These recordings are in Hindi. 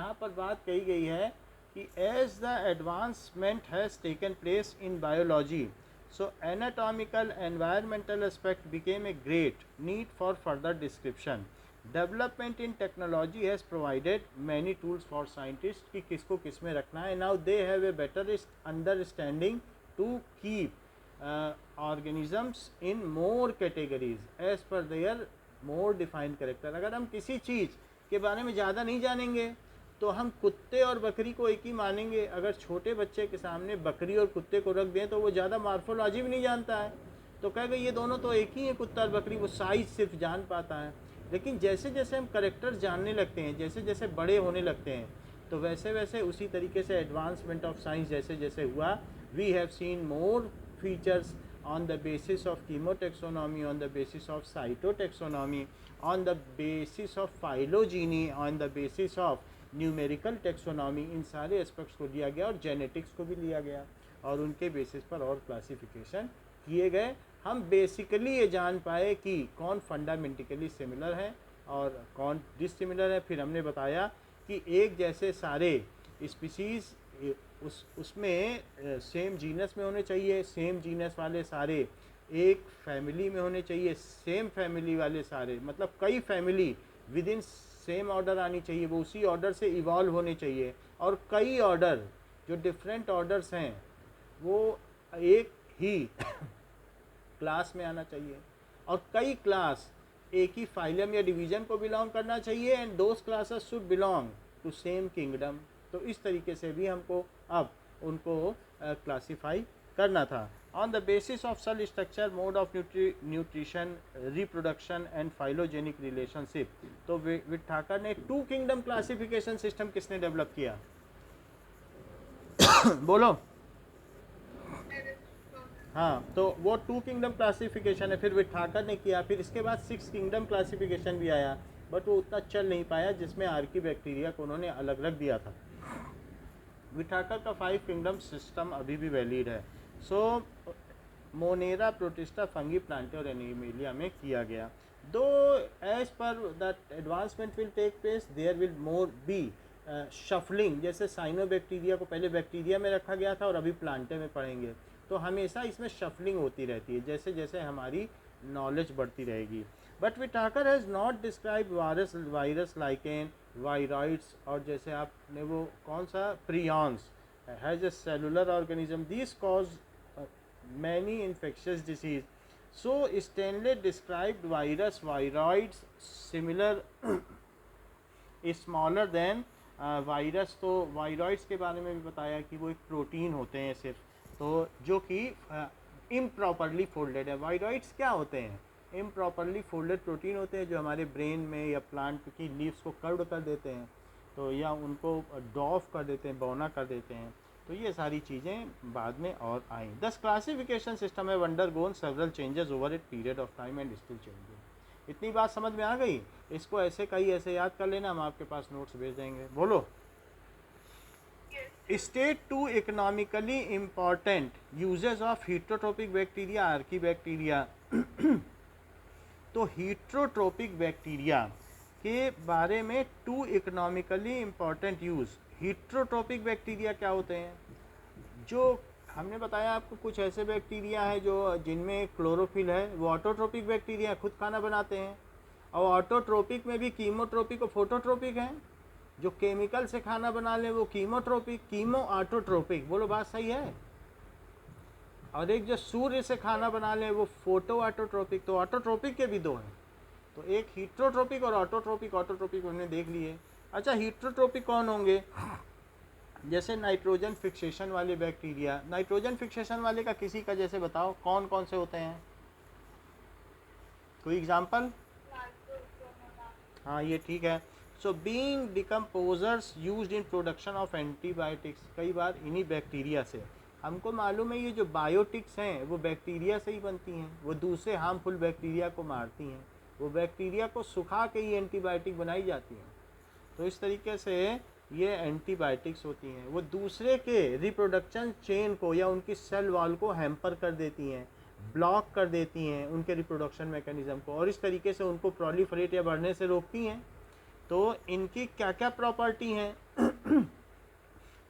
यहाँ पर बात कही गई है कि as the advancement has taken place in biology, so anatomical environmental aspect became a great need for further description. Development in technology has provided many tools for scientists कि किसको किस में रखना है. Now they have a better understanding to keep organisms in more categories as per their more defined character. अगर हम किसी चीज़ के बारे में ज़्यादा नहीं जानेंगे तो हम कुत्ते और बकरी को एक ही मानेंगे. अगर छोटे बच्चे के सामने बकरी और कुत्ते को रख दें तो वो ज़्यादा मार्फोलॉजी भी नहीं जानता है, तो कहेगा ये दोनों तो एक ही है कुत्ता और बकरी, वो साइज सिर्फ जान पाता है. लेकिन जैसे जैसे हम करेक्टर जानने लगते हैं, जैसे जैसे बड़े होने लगते हैं, तो वैसे वैसे उसी तरीके से एडवांसमेंट ऑफ साइंस जैसे जैसे हुआ, we have seen more features on the basis of chemotaxonomy, on the basis of cytotaxonomy, on the basis of phylogeny, on the basis of numerical taxonomy. इन सारे एस्पेक्ट्स को लिया गया और जेनेटिक्स को भी लिया गया और उनके बेसिस पर और क्लासिफिकेशन किए गए. हम बेसिकली ये जान पाए कि कौन फंडामेंटिकली सिमिलर है और कौन डिसिमिलर है. फिर हमने बताया कि एक जैसे सारे स्पीसीज़ उसमें सेम जीनस में होने चाहिए, सेम जीनस वाले सारे एक फैमिली में होने चाहिए, सेम फैमिली वाले सारे मतलब कई family with in same order आनी चाहिए, वो उसी ऑर्डर से इवॉल्व होने चाहिए. और कई ऑर्डर जो डिफरेंट ऑर्डर्स हैं वो एक ही क्लास में आना चाहिए और कई क्लास एक ही फाइलम या डिवीज़न को बिलोंग करना चाहिए and those classes should belong to same kingdom. तो इस तरीके से भी हमको अब उनको क्लासीफाई करना था. On the basis of cell structure, mode of nutrition, reproduction and phylogenetic relationship. तो विठाकर ने टू किंगडम क्लासिफिकेशन सिस्टम किसने डेवलप किया बोलो. हाँ, तो वो टू किंगडम क्लासिफिकेशन है, फिर विठाकर ने किया. फिर इसके बाद सिक्स किंगडम क्लासिफिकेशन भी आया, बट वो उतना चल नहीं पाया, जिसमें आर्की बैक्टीरिया को उन्होंने अलग रख दिया था. विठाकर का 5 किंगडम सिस्टम अभी भी वैलिड है. So Monera, Protista, fungi, Plantae और एनिमेलिया में किया गया. Though as per that advancement will take place, there will more be shuffling. जैसे साइनोबैक्टीरिया को पहले बैक्टीरिया में रखा गया था और अभी प्लांटे में पढ़ेंगे, तो हमेशा इसमें शफलिंग होती रहती है जैसे जैसे हमारी नॉलेज बढ़ती रहेगी. But Whittaker has not describe virus lichen, viroids और जैसे आपने वो कौन सा prions has a cellular organism, this cause many infectious disease. So Stanley described virus, viroids similar smaller than virus. तो वायरॉइड्स के बारे में भी बताया कि वो एक प्रोटीन होते हैं सिर्फ, तो जो कि इम्प्रॉपरली फोल्डेड है. वायरॉइड्स क्या होते हैं? इम्प्रॉपरली फोल्डेड प्रोटीन होते हैं जो हमारे ब्रेन में या प्लांट की लीव्स को कर्व कर देते हैं, तो या उनको डॉफ कर देते हैं, बौना कर देते हैं. तो ये सारी चीज़ें बाद में और आई. 10 क्लासिफिकेशन सिस्टम है undergone several changes over a period of time and still changing. इतनी बात समझ में आ गई? इसको ऐसे कहीं ऐसे याद कर लेना, हम आपके पास नोट्स भेज देंगे. बोलो. State two economically important uses of heterotrophic bacteria, archaebacteria. तो हीट्रोट्रोपिक बैक्टीरिया के बारे में two economically important use. Heterotrophic bacteria क्या होते हैं? जो हमने बताया आपको कुछ ऐसे बैक्टीरिया हैं जो जिनमें क्लोरोफिल है, वो ऑटोट्रोपिक बैक्टीरिया खुद खाना बनाते हैं. और ऑटोट्रोपिक में भी कीमोट्रोपिक और फोटोट्रोपिक हैं. जो केमिकल से खाना बना ले वो कीमोट्रोपिक, कीमो ऑटोट्रोपिक. बोलो बात सही है? और एक जो सूर्य से खाना बना ले वो फोटो ऑटोट्रोपिक. तो ऑटोट्रोपिक के भी दो हैं, तो एक हीट्रोट्रोपिक और ऑटोट्रोपिक. ऑटोट्रोपिक हमने देख लिए. अच्छा, हीट्रोट्रोपिक कौन होंगे? जैसे नाइट्रोजन फिक्सेशन वाले बैक्टीरिया. नाइट्रोजन फिक्सेशन वाले का किसी का जैसे बताओ कौन कौन से होते हैं, कोई एग्जांपल? हाँ, ये ठीक है. So being decomposers used in production of antibiotics. कई बार इन्हीं बैक्टीरिया से, हमको मालूम है ये जो बायोटिक्स हैं वो बैक्टीरिया से ही बनती हैं, वो दूसरे हार्मफुल बैक्टीरिया को मारती हैं. वो बैक्टीरिया को सुखा के ही एंटीबायोटिक बनाई जाती हैं. तो इस तरीके से ये एंटीबायोटिक्स होती हैं. वो दूसरे के रिप्रोडक्शन चेन को या उनकी सेल वॉल को हैम्पर कर देती हैं, ब्लॉक कर देती हैं उनके रिप्रोडक्शन मैकेनिज्म को, और इस तरीके से उनको प्रोलिफरेट या बढ़ने से रोकती हैं. तो इनकी क्या क्या प्रॉपर्टी हैं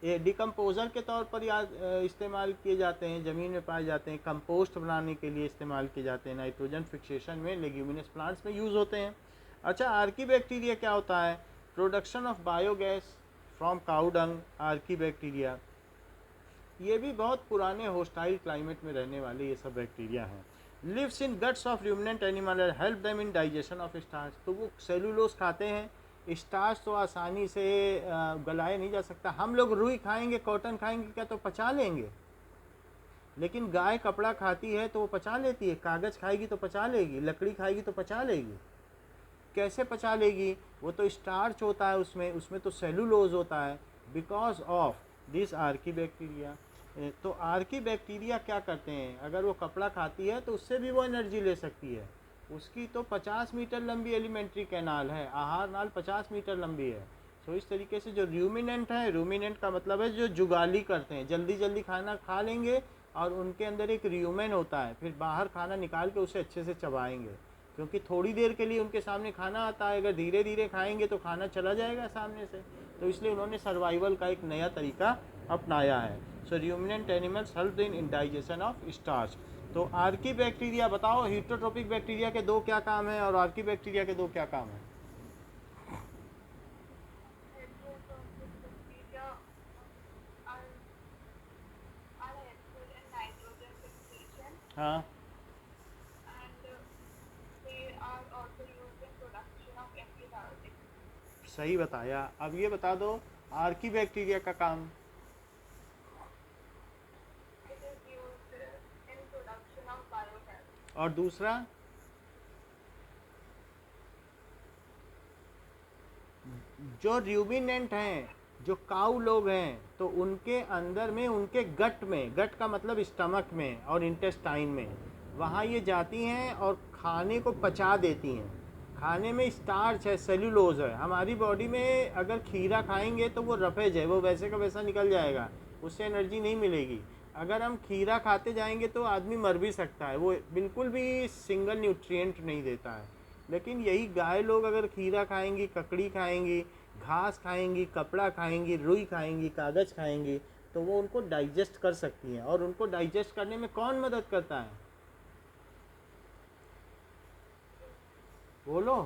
ये डिकम्पोज़र के तौर पर याद इस्तेमाल किए जाते हैं, ज़मीन में पाए जाते हैं, कंपोस्ट बनाने के लिए इस्तेमाल किए जाते हैं, नाइट्रोजन फिक्सेशन में लेग्यूमिनस प्लांट्स में यूज़ होते हैं। अच्छा, आर्की बैक्टीरिया क्या होता है? Production of biogas from cow dung, Archie bacteria. ये भी बहुत पुराने होस्टाइल क्लाइमेट में रहने वाले ये सब बैक्टीरिया हैं। Lives in guts of ruminant animal and help them in digestion of starch. तो वो सेलुलोज खाते हैं, स्टार्च तो आसानी से गलाया नहीं जा सकता। हम लोग रुई खाएंगे, कॉटन खाएंगे, क्या तो पचा लेंगे, लेकिन गाय कपड़ा खाती है तो वो पचा लेती है। कागज़ खाएगी तो पचा लेगी, लकड़ी खाएगी तो पचा लेगी। कैसे पचा लेगी? वो तो स्टार्च होता है उसमें, उसमें तो सेलुलोज होता है, because of this Archie bacteria. तो आर्की बैक्टीरिया क्या करते हैं, अगर वो कपड़ा खाती है तो उससे भी वो एनर्जी ले सकती है। उसकी तो 50 मीटर लंबी एलिमेंट्री कैनाल है, आहार नाल 50 मीटर लंबी है। तो इस तरीके से जो रूमिनेंट है, रूमिनेंट का मतलब है जो जुगाली करते हैं, जल्दी जल्दी खाना खा लेंगे और उनके अंदर एक र्यूमेन होता है, फिर बाहर खाना निकाल के उसे अच्छे से चबाएंगे, क्योंकि थोड़ी देर के लिए उनके सामने खाना आता है। अगर धीरे धीरे खाएंगे तो खाना चला जाएगा सामने से, तो इसलिए उन्होंने सर्वाइवल का एक नया तरीका अपनाया है। So ruminant animals help in digestion of starch. तो आर्की बैक्टीरिया बताओ, हीटरोट्रोपिक बैक्टीरिया के दो क्या काम है और आर्की बैक्टीरिया के दो क्या काम है? Heterotrophic bacteria are, are helpful in nitrogen fixation हाँ, and they are also used in production of antibiotics. सही बताया। अब ये बता दो आर्की बैक्टीरिया का काम। It is used in production of biogas. और दूसरा? जो रूमिनेंट हैं, जो काऊ लोग हैं, तो उनके अंदर में, उनके गट में, गट का मतलब स्टमक में और इंटेस्टाइन में, वहाँ ये जाती हैं और खाने को पचा देती हैं। खाने में स्टार्च है, सेल्यूलोज है। हमारी बॉडी में अगर खीरा खाएंगे तो वो रफेज है, वो वैसे का वैसा निकल जाएगा, उससे एनर्जी नहीं मिलेगी। अगर हम खीरा खाते जाएंगे तो आदमी मर भी सकता है, वो बिल्कुल भी सिंगल न्यूट्रिएंट नहीं देता है। लेकिन यही गाय लोग अगर खीरा खाएंगी, ककड़ी खाएंगी, घास खाएंगी, कपड़ा खाएंगी, रुई खाएंगी, कागज़ खाएंगी, तो वो उनको डाइजेस्ट कर सकती हैं। और उनको डाइजेस्ट करने में कौन मदद करता है? बोलो।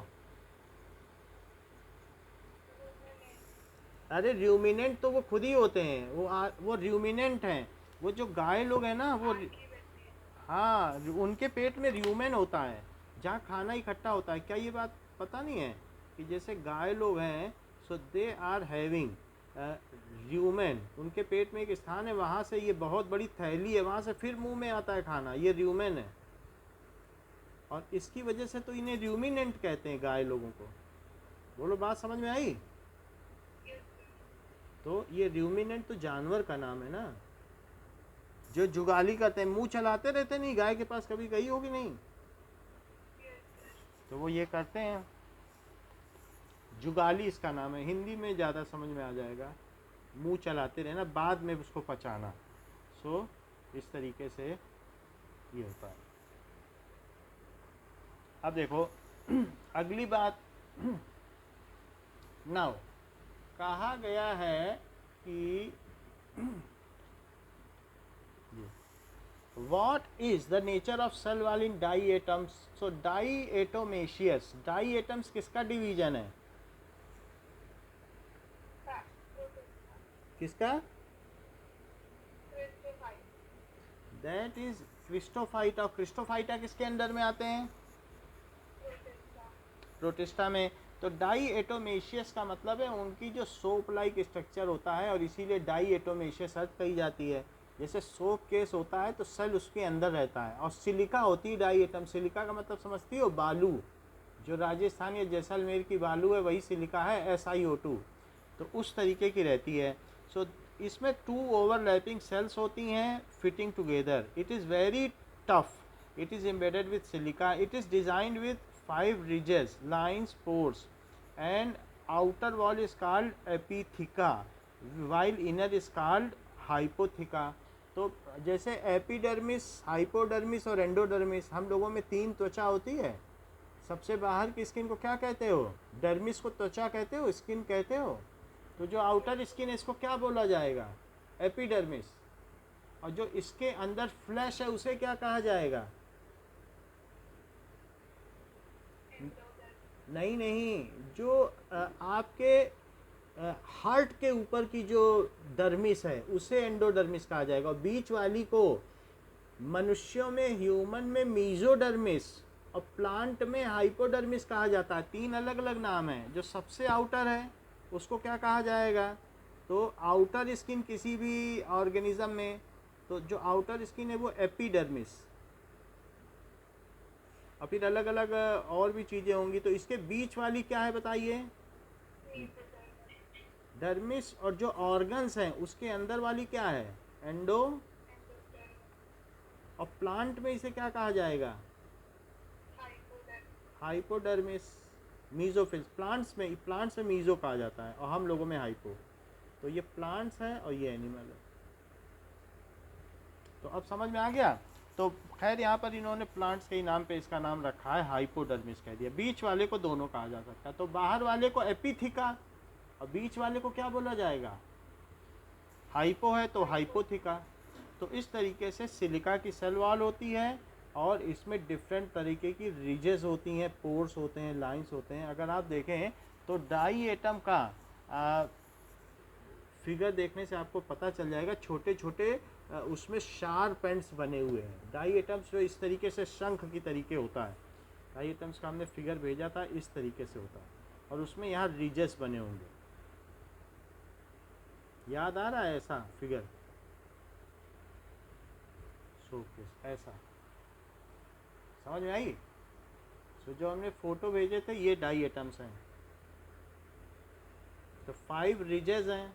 अरे रूमिनेंट तो वो खुद ही होते हैं, वो रूमिनेंट हैं। वो जो गाय लोग हैं ना, वो Archaea bacteria. हाँ, उनके पेट में र्यूमेन होता है, जहाँ खाना इकट्ठा होता है। क्या ये बात पता नहीं है कि जैसे गाय लोग हैं, सो दे आर हैविंग र्यूमेन, उनके पेट में एक स्थान है, वहाँ से ये बहुत बड़ी थैली है, वहाँ से फिर मुंह में आता है खाना, ये र्यूमेन है। और इसकी वजह से तो इन्हें र्यूमिनेंट कहते हैं गाय लोगों को। बोलो, बात समझ में आई? Yes, तो ये र्यूमिनेंट तो जानवर का नाम है ना, जो जुगाली करते हैं, मुंह चलाते रहते। नहीं, गाय के पास कभी गई होगी नहीं, तो वो ये करते हैं, जुगाली इसका नाम है। हिंदी में ज़्यादा समझ में आ जाएगा, मुंह चलाते रहना, बाद में उसको पचाना। सो इस तरीके से ये होता है। अब देखो अगली बात। नाउ कहा गया है कि what is the nature of cell wall in diatoms? So diatomaceous, diatoms किसका डिवीजन है? किसका? Christophyte. That is chrysophyte. और क्रिस्टोफाइटा किसके अंडर में आते हैं? Protista. प्रोटिस्टा में। तो डाईएटोमेशियस का मतलब है उनकी जो सोप लाइक स्ट्रक्चर होता है, और इसीलिए डाईएटोमेशियस अर्थ कही जाती है। जैसे सोप केस होता है तो सेल उसके अंदर रहता है, और सिलिका होती है डाईएटम। सिलिका का मतलब समझती हो? बालू। जो राजस्थान या जैसलमेर की बालू है वही सिलिका है, SiO2। तो उस तरीके की रहती है। सो इसमें 2 ओवरलैपिंग सेल्स होती हैं fitting together. It is very tough. It is embedded with silica. It is designed with 5 ridges, lines, pores, and outer wall is called epitheca, while inner is called hypotheca. तो जैसे एपिडर्मिस, हाइपोडर्मिस और एंडोडर्मिस, हम लोगों में 3 त्वचा होती है। सबसे बाहर की स्किन को क्या कहते हो? डर्मिस को त्वचा कहते हो, स्किन कहते हो? तो जो आउटर स्किन है इसको क्या बोला जाएगा? एपिडर्मिस। और जो इसके अंदर फ्लैश है उसे क्या कहा जाएगा? नहीं नहीं, जो आपके हार्ट के ऊपर की जो डर्मिस है उसे एंडोडर्मिस कहा जाएगा। और बीच वाली को मनुष्यों में, ह्यूमन में मीजोडर्मिस और प्लांट में हाइपोडर्मिस कहा जाता है। 3 अलग अलग नाम हैं। जो सबसे आउटर है उसको क्या कहा जाएगा? तो आउटर स्किन किसी भी ऑर्गेनिज्म में, तो जो आउटर स्किन है वो एपिडर्मिस। और फिर अलग अलग और भी चीज़ें होंगी। तो इसके बीच वाली क्या है बताइए? डर्मिस। और जो ऑर्गन्स हैं उसके अंदर वाली क्या है? एंडो। और प्लांट में इसे क्या कहा जाएगा? हाइपोडर्मिस। मीजोफिल्स। प्लांट्स में मीजो कहा जाता है और हम लोगों में हाइपो। तो ये प्लांट्स है और ये एनिमल है। तो अब समझ में आ गया। तो खैर यहाँ पर इन्होंने प्लांट्स के ही नाम पे इसका नाम रखा है, हाइपोडर्मिस कह दिया। बीच वाले को दोनों कहा जा सकता है। तो बाहर वाले को एपिथिका और बीच वाले को क्या बोला जाएगा? हाइपो है तो हाइपोथिका। तो इस तरीके से सिलिका की सेल वॉल होती है और इसमें डिफरेंट तरीके की रिजेस होती हैं, पोर्स होते हैं, लाइंस होते हैं। अगर आप देखें तो डाई एटम का फिगर देखने से आपको पता चल जाएगा, छोटे छोटे उसमें शार्प एंड्स बने हुए हैं। डाई एटम्स जो इस तरीके से शंख की तरीके होता है, डाई एटम्स का हमने फिगर भेजा था, इस तरीके से होता है और उसमें यहाँ रिजेस बने होंगे। याद आ रहा है ऐसा फिगर? शोकेस ऐसा समझ में आई? तो जो हमने फोटो भेजे थे ये डाई एटम्स हैं। तो 5 रिजेस हैं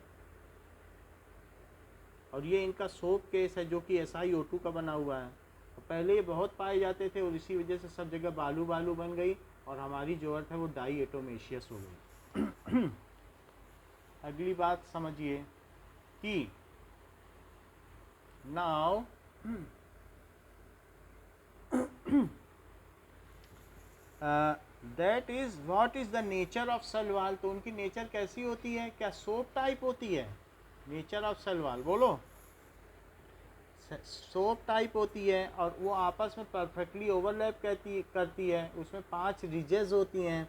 और ये इनका सोप केस है जो कि SiO2 का बना हुआ है। तो पहले ये बहुत पाए जाते थे और इसी वजह से सब जगह बालू बालू बन गई और हमारी जो अर्थ है वो डाई एटोमेशियस हो गई। अगली बात समझिए कि now that is what is the nature of cell wall. तो उनकी नेचर कैसी होती है? क्या सोप टाइप होती है? नेचर ऑफ सेल वॉल बोलो। सोप टाइप होती है और वो आपस में परफेक्टली ओवरलैप करती है। उसमें 5 रिजेस होती हैं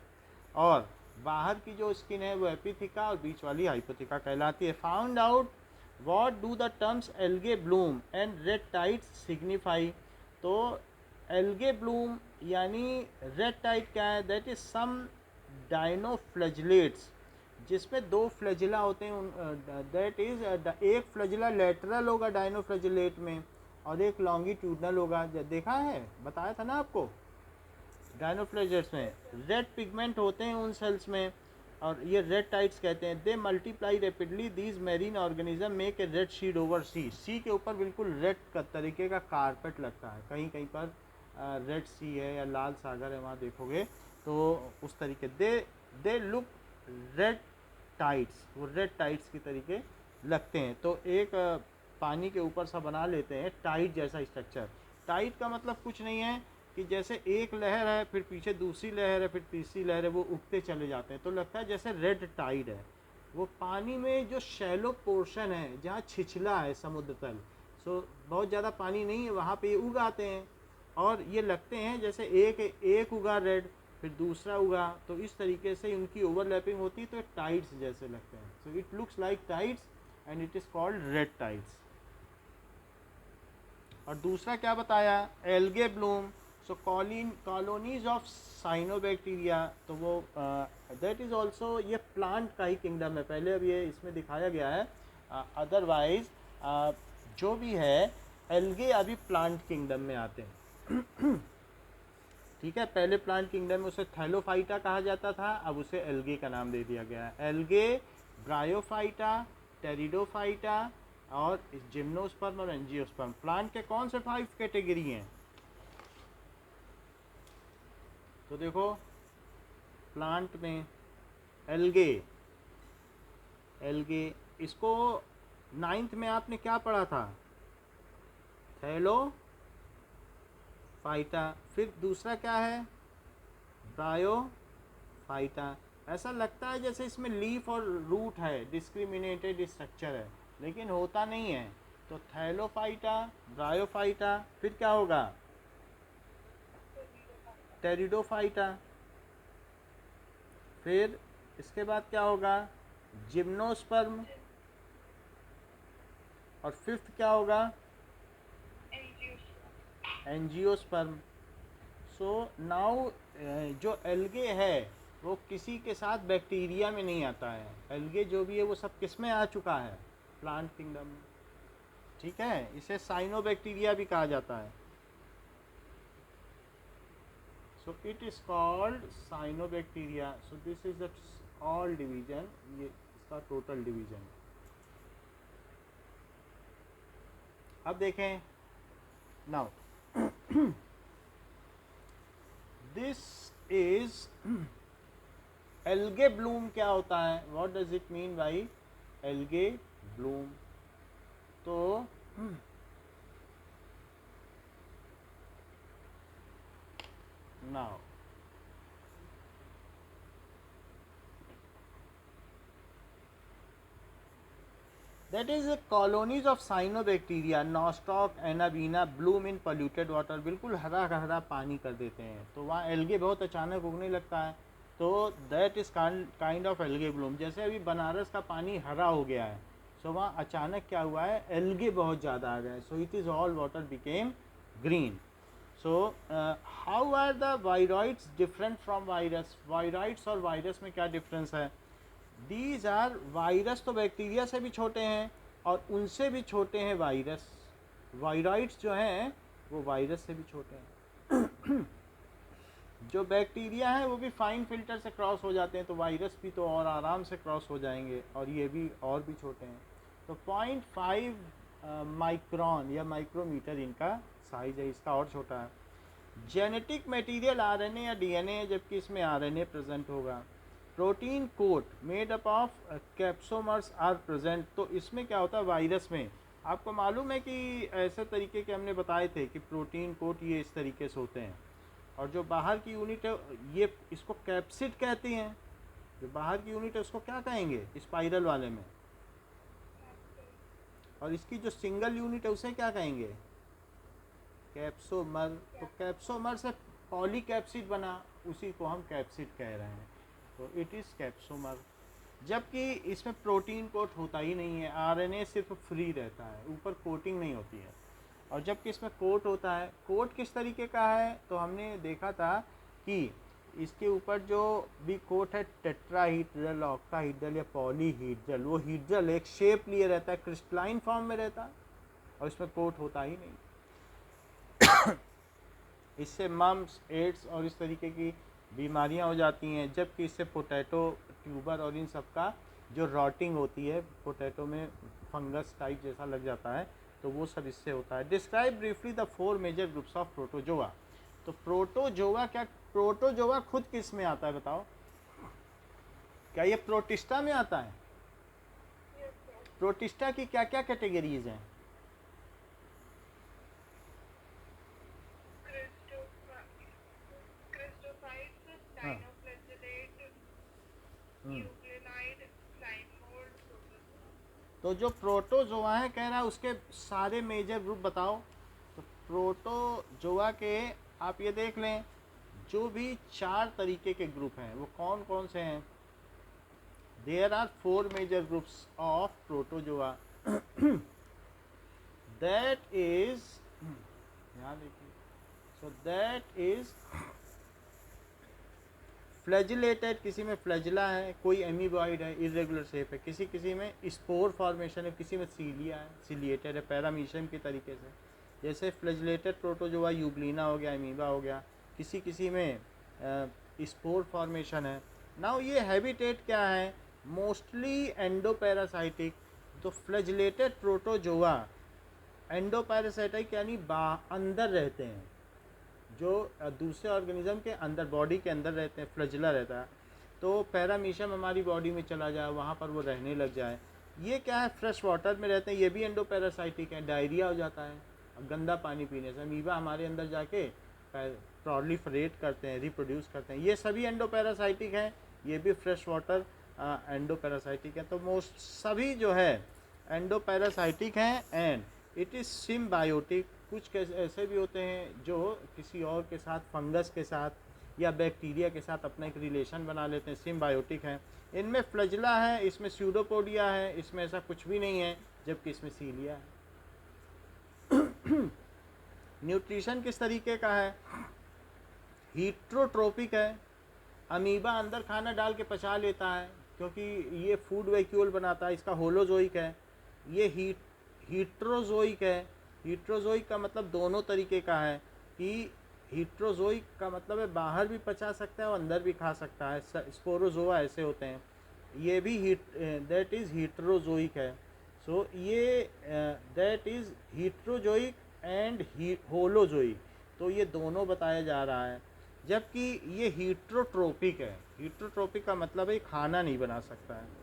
और बाहर की जो स्किन है वो एपिथिका और बीच वाली हाइपोथिका कहलाती है। Found out what do the terms algae Bloom and red tides signify. तो एल्गे ब्लूम यानी रेड टाइड क्या है? दैट इज सम डाइनोफ्लैजिलेट्स जिसमें 2 फ्लैजिला होते हैं। दैट इज एक फ्लैजिला लेटरल होगा डाइनोफ्लैजिलेट में और एक लॉन्गिट्यूडनल होगा। देखा है, बताया था ना आपको। डाइनोफ्लैजिलेट्स में रेड पिगमेंट होते हैं उन सेल्स में और ये रेड टाइड्स कहते हैं। They multiply rapidly. These marine organism make a red sheet over sea. Sea के ऊपर बिल्कुल रेड का तरीके का कारपेट लगता है। कहीं कहीं पर रेड सी है या लाल सागर है, वहाँ देखोगे तो उस तरीके दे लुक रेड टाइड्स। वो रेड टाइड्स की तरीके लगते हैं। तो एक पानी के ऊपर सा बना लेते हैं टाइड जैसा स्ट्रक्चर। टाइड का मतलब कुछ नहीं है कि जैसे एक लहर है फिर पीछे दूसरी लहर है फिर तीसरी लहर है, वो उगते चले जाते हैं। तो लगता है जैसे रेड टाइड है। वो पानी में जो शैलो पोर्शन है जहाँ छिछला है समुद्र तल, सो बहुत ज़्यादा पानी नहीं है, वहाँ पे ये उग आते हैं और ये लगते हैं जैसे एक उगा रेड फिर दूसरा उगा। तो इस तरीके से उनकी ओवरलैपिंग होती है तो टाइड्स जैसे लगते हैं। So it looks like tides and it is called red tides. और दूसरा क्या बताया? Algae Bloom. So colonies of cyanobacteria. तो वो दैट इज़ ऑल्सो, ये प्लांट का ही किंगडम है। पहले अब ये इसमें दिखाया गया है, अदरवाइज जो भी है एल्गे अभी प्लांट किंगडम में आते हैं। ठीक है, पहले प्लांट किंगडम में उसे थैलोफाइटा कहा जाता था, अब उसे एल्गे का नाम दे दिया गया है। एल्गे, ब्रायोफाइटा, टेरिडोफाइटा और जिम्नोस्पर्म और एंजियोस्पर्म। प्लांट के कौन से 5 कैटेगरी हैं? तो देखो प्लांट में एल्गे, इसको 9th में आपने क्या पढ़ा था? थैलोफाइटा। फिर दूसरा क्या है? ब्रायोफाइटा। ऐसा लगता है जैसे इसमें लीफ और रूट है, डिस्क्रिमिनेटेड स्ट्रक्चर है, लेकिन होता नहीं है। तो थैलोफाइटा, ब्रायोफाइटा, फिर क्या होगा, टेरिडोफाइटा, फिर इसके बाद क्या होगा, जिम्नोस्पर्म, और फिफ्थ क्या होगा, एंजियोस्पर्म। सो नाउ जो एल्गे है वो किसी के साथ बैक्टीरिया में नहीं आता है। एल्गे जो भी है वो सब किस में आ चुका है, प्लांट किंगडम में। ठीक है, इसे साइनोबैक्टीरिया भी कहा जाता है। So it is called cyanobacteria. So this is the all division, ये इसका टोटल डिवीजन। अब देखें now this is algae bloom. क्या होता है, what does it mean by algae bloom? तो now that is colonies of cyanobacteria, nostoc, anabaena, bloom in polluted water। बिल्कुल हरा हरा पानी कर देते हैं, तो वहाँ एल्गे बहुत अचानक उगने लगता है। तो that is kind of algae Bloom. जैसे अभी बनारस का पानी हरा हो गया है, सो वहाँ अचानक क्या हुआ है, एल्गे बहुत ज़्यादा आ गए, so it is all water became green. So how are the viroids different from virus? Viroids और वायरस में क्या डिफरेंस है? दीज आर, वायरस तो बैक्टीरिया से भी छोटे हैं और उनसे भी छोटे हैं वायरस। वायरॉइड्स जो हैं वो वायरस से भी छोटे हैं। जो बैक्टीरिया हैं वो भी फाइन फिल्टर से क्रॉस हो जाते हैं, तो वायरस भी तो और आराम से क्रॉस हो जाएंगे, और ये भी और भी छोटे हैं। तो 0.5 माइक्रोन या माइक्रोमीटर इनका साइज है, इसका और छोटा है। जेनेटिक मटेरियल आरएनए या डीएनए है, जबकि इसमें आरएनए प्रेजेंट होगा। Protein coat made up of capsomers are present. तो इसमें क्या होता है, वायरस में आपको मालूम है कि ऐसे तरीके के हमने बताए थे कि प्रोटीन कोट ये इस तरीके से होते हैं, और जो बाहर की यूनिट है ये इसको कैप्सिड कहती हैं। जो बाहर की यूनिट है उसको क्या कहेंगे स्पाइरल वाले में, और इसकी जो सिंगल यूनिट है उसे क्या कहेंगे, कैप्सोमर। तो कैप्सोमर से पॉलीकैप्सिड बना, उसी को हम कैप्सिड कह रहे हैं। तो इट इज़ कैप्सोमर। जबकि इसमें प्रोटीन कोट होता ही नहीं है, आरएनए सिर्फ फ्री रहता है, ऊपर कोटिंग नहीं होती है। और जबकि इसमें कोट होता है। कोट किस तरीके का है, तो हमने देखा था कि इसके ऊपर जो भी कोट है, टेट्राहीड्रल, ऑक्टाहीड्रल या पॉलीहीड्रल, वो हीड्रल एक शेप लिए रहता है, क्रिस्टलाइन फॉर्म में रहता है, और इसमें कोट होता ही नहीं। इससे मम्स, एड्स और इस तरीके की बीमारियां हो जाती हैं। जबकि इससे पोटैटो ट्यूबर और इन सब का जो रॉटिंग होती है, पोटैटो में फंगस टाइप जैसा लग जाता है, तो वो सब इससे होता है। Describe briefly the 4 major groups of protozoa. तो प्रोटोजोआ क्या, प्रोटोजोआ खुद किस में आता है बताओ? क्या ये प्रोटिस्टा में आता है? प्रोटिस्टा की क्या क्या कैटेगरीज हैं? तो जो प्रोटोजोआ है कह रहा है उसके सारे मेजर ग्रुप बताओ। तो प्रोटोजोआ के आप ये देख लें, जो भी 4 तरीके के ग्रुप हैं वो कौन कौन से हैं? There are 4 major groups of protozoa. That is, यहाँ देखिए, सो दैट इज फ्लैजिलेटेड, किसी में फ्लैजिला है, कोई एमीबॉइड है, इरेगुलर शेप है, किसी किसी में स्पोर फॉर्मेशन है, किसी में सीलिया है, सीलिएटेड है, पैरामीशियम के तरीके से। जैसे फ्लैजिलेटेड प्रोटोजोआ यूग्लिना हो गया, अमीबा हो गया, किसी किसी में स्पोर फॉर्मेशन है। नाउ ये हैबिटेट क्या है, मोस्टली एंडोपैरासाइटिक। तो फ्लैजिलेटेड प्रोटोजोआ एंडोपैरासाइटिक यानी अंदर रहते हैं, जो दूसरे ऑर्गेनिज्म के अंदर, बॉडी के अंदर रहते हैं, फ्लैजिला रहता है। तो पैरामीशियम हमारी बॉडी में चला जाए, वहाँ पर वो रहने लग जाए। ये क्या है, फ्रेश वाटर में रहते हैं, ये भी एंडोपैरासाइटिक है। डायरिया हो जाता है गंदा पानी पीने से, अमीबा हमारे अंदर जाके प्रोलिफरेट करते हैं, रिप्रोड्यूस करते हैं, ये सभी एंडोपैरासाइटिक हैं। ये भी फ्रेश वाटर एंडोपैरासाइटिक है। तो मोस्ट सभी जो है एंडोपैरासाइटिक हैं एंड इट इज़ सिम्बायोटिक। कुछ ऐसे भी होते हैं जो किसी और के साथ, फंगस के साथ या बैक्टीरिया के साथ अपना एक रिलेशन बना लेते हैं, सिम्बायोटिक हैं। इनमें फ्लैजिला है, इसमें स्यूडोपोडिया है, इसमें ऐसा कुछ भी नहीं है, जबकि इसमें सीलिया है। न्यूट्रिशन किस तरीके का है? हीट्रोट्रोपिक है, अमीबा अंदर खाना डाल के पचा लेता है क्योंकि ये फूड वैक्यूल बनाता है। इसका होलोजोइक है, ये हीट्रोजोइक है। हीट्रोजोइक का मतलब दोनों तरीके का है कि हीट्रोजोइक का मतलब है बाहर भी पचा सकता है और अंदर भी खा सकता है। स्पोरोजोआ ऐसे होते हैं। ये भी दैट इज़ हीट्रोजोइक है। सो ये दैट इज़ हीट्रोजोइक एंड होलोजोइक। तो ये दोनों बताया जा रहा है, जबकि ये हीट्रोट्रोपिक है। हीट्रोट्रोपिक का मतलब है खाना नहीं बना सकता है।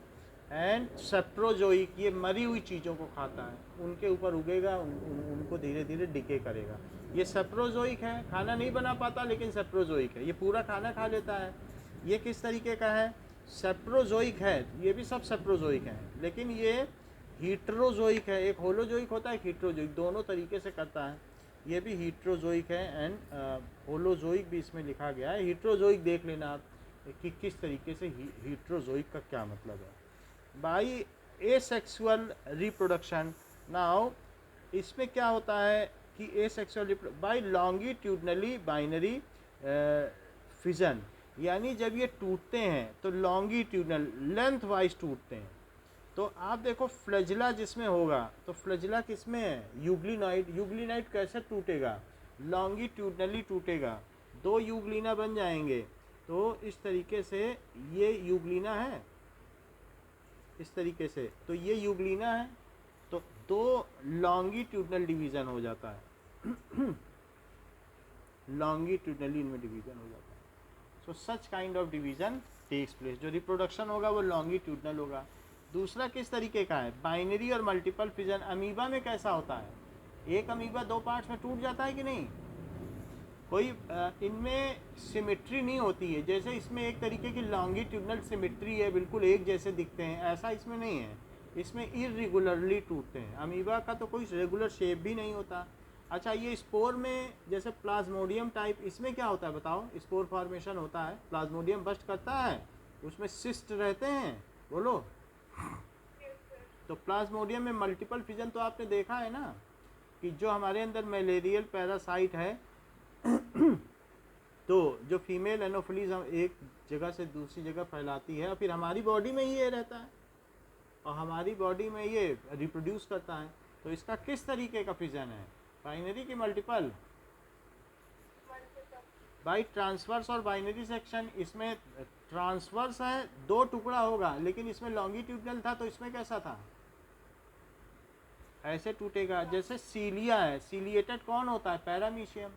एंड सेप्रोजोइक, ये मरी हुई चीज़ों को खाता है, उनके ऊपर उगेगा, उनको धीरे धीरे डिके करेगा। ये सेप्रोजोइक है, खाना नहीं बना पाता लेकिन सेप्रोजोइक है, ये पूरा खाना खा लेता है। ये किस तरीके का है? सेप्रोजोइक है। ये भी सब सेप्रोजोइक हैं, लेकिन ये हीट्रोजोइक है। एक होलोजोइक होता है, एक हीट्रोजोइक, दोनों तरीके से करता है। ये भी हीट्रोजोइक है एंड होलोजोइक भी इसमें लिखा गया है। हीट्रोजोइक देख लेना आप कि किस तरीके से हीट्रोजोइक का क्या मतलब है। बाई एसेक्सुअल रिप्रोडक्शन, नाउ इसमें क्या होता है कि asexual by longitudinally binary fission, यानी जब ये टूटते हैं तो लॉन्गिट्यूडनल लेंथ वाइज टूटते हैं। तो आप देखो फ्लैजिला जिसमें होगा, तो फ्लैजिला किसमें है? यूग्लिनॉइड। यूग्लिनॉइड कैसे टूटेगा? लॉन्गिट्यूडनली टूटेगा, दो यूग्लिना बन जाएंगे। तो इस तरीके से ये यूग्लिना है, इस तरीके से, तो ये यूग्लिना है, तो दो लॉन्गिट्यूडनल डिवीज़न हो जाता है। लॉन्गिट्यूडनली इनमें डिवीज़न हो जाता है। So such kind of division takes place. जो रिप्रोडक्शन होगा वो लॉन्गिट्यूडनल होगा। दूसरा किस तरीके का है? बाइनरी और मल्टीपल फिजन। अमीबा में कैसा होता है? एक अमीबा दो पार्ट्स में टूट जाता है कि नहीं? कोई इनमें सिमेट्री नहीं होती है। जैसे इसमें एक तरीके की लॉन्गिट्यूडनल सिमेट्री है, बिल्कुल एक जैसे दिखते हैं, ऐसा इसमें नहीं है। इसमें इरेगुलरली टूटते हैं। अमीबा का तो कोई रेगुलर शेप भी नहीं होता। अच्छा, ये स्पोर में जैसे प्लाज्मोडियम टाइप, इसमें क्या होता है बताओ? स्पोर फॉर्मेशन होता है, प्लाज्मोडियम बस्ट करता है, उसमें सिस्ट रहते हैं, बोलो। तो प्लाज्मोडियम में मल्टीपल फिजन तो आपने देखा है ना, कि जो हमारे अंदर मलेरियल पैरासाइट है तो जो फीमेल एनोफिलीज एक जगह से दूसरी जगह फैलाती है और फिर हमारी बॉडी में ही ये रहता है और हमारी बॉडी में ये रिप्रोड्यूस करता है। तो इसका किस तरीके का फिजन है? बाइनरी की मल्टीपल? बाई ट्रांसवर्स और बाइनरी सेक्शन। इसमें ट्रांसवर्स है, दो टुकड़ा होगा, लेकिन इसमें लॉन्गिट्यूडनल था, तो इसमें कैसा था? ऐसे टूटेगा। जैसे सीलिया है, सीलिएटेड कौन होता है? पैरामीशियम।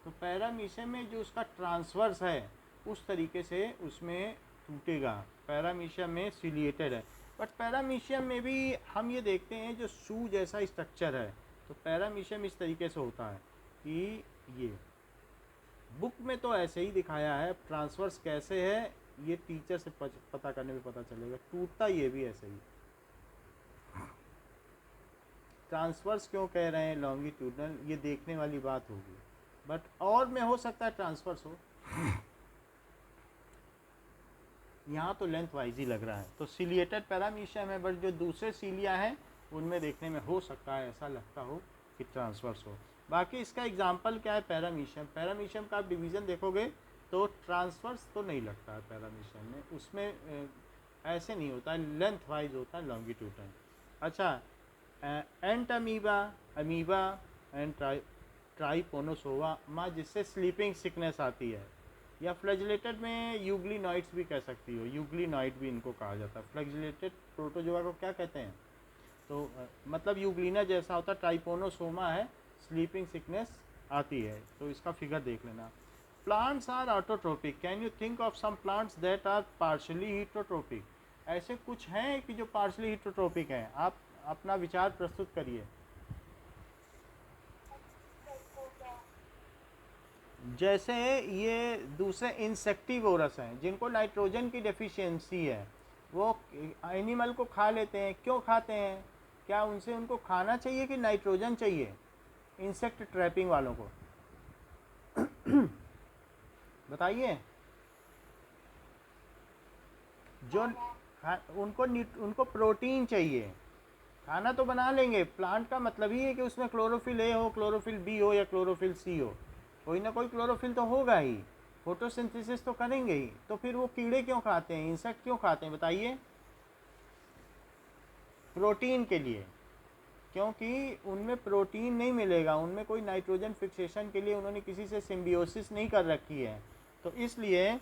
तो पैरामीशियम में जो उसका ट्रांसवर्स है उस तरीके से उसमें टूटेगा। पैरामीशियम में सीलिएटेड है, बट पैरामीशियम में भी हम ये देखते हैं जो शू जैसा स्ट्रक्चर है। तो पैरामीशियम इस तरीके से होता है कि ये बुक में तो ऐसे ही दिखाया है। ट्रांसवर्स कैसे है ये टीचर से पता करने में पता चलेगा। टूटता ये भी ऐसे ही। ट्रांसवर्स क्यों कह रहे हैं लॉन्गिट्यूडनल, ये देखने वाली बात होगी, बट और में हो सकता है ट्रांसवर्स हो। यहाँ तो लेंथ वाइज ही लग रहा है। तो सिलिएटेड पैरामीशियम है, बट जो दूसरे सीलिया हैं उनमें देखने में हो सकता है ऐसा लगता हो कि ट्रांसवर्स हो। बाकी इसका एग्जांपल क्या है? पैरामीशियम। पैरामीशियम का आप डिवीज़न देखोगे तो ट्रांसवर्स तो नहीं लगता है पैरामीशियम में, उसमें ऐसे नहीं होता है, लेंथ वाइज होता है, लॉन्गिट्यूडनल। अच्छा, एंट अमीबा एंड ट्राइपोनोसोवा जिससे स्लीपिंग सिकनेस आती है, या फ्लैजिलेटेड में यूग्लिनॉइड्स भी कह सकती हो, यूग्लिनॉइड भी इनको कहा जाता है। फ्लैजिलेटेड प्रोटोजोआ को क्या कहते हैं? तो मतलब यूग्लिना जैसा होता है। ट्राइपोनोसोमा है, स्लीपिंग सिकनेस आती है। तो इसका फिगर देख लेना। Plants are autotrophic. Can you think of some plants that are partially heterotrophic? ऐसे कुछ हैं कि जो पार्शली हीटरोट्रोपिक हैं? आप अपना विचार प्रस्तुत करिए। जैसे ये दूसरे इंसेक्टिवोरस हैं जिनको नाइट्रोजन की डेफिशिएंसी है, वो एनिमल को खा लेते हैं। क्यों खाते हैं? क्या उनसे उनको खाना चाहिए कि नाइट्रोजन चाहिए? इंसेक्ट ट्रैपिंग वालों को बताइए। जो उनको प्रोटीन चाहिए। खाना तो बना लेंगे, प्लांट का मतलब ही है कि उसमें क्लोरोफिल ए हो, क्लोरोफिल बी हो या क्लोरोफिल सी हो, कोई ना कोई क्लोरोफिल तो होगा ही, फोटोसिंथेसिस तो करेंगे ही। तो फिर वो कीड़े क्यों खाते हैं, इंसेक्ट क्यों खाते हैं बताइए? प्रोटीन के लिए। क्योंकि उनमें प्रोटीन नहीं मिलेगा, उनमें कोई नाइट्रोजन फिक्सेशन के लिए उन्होंने किसी से सिम्बियोसिस नहीं कर रखी है। तो इसलिए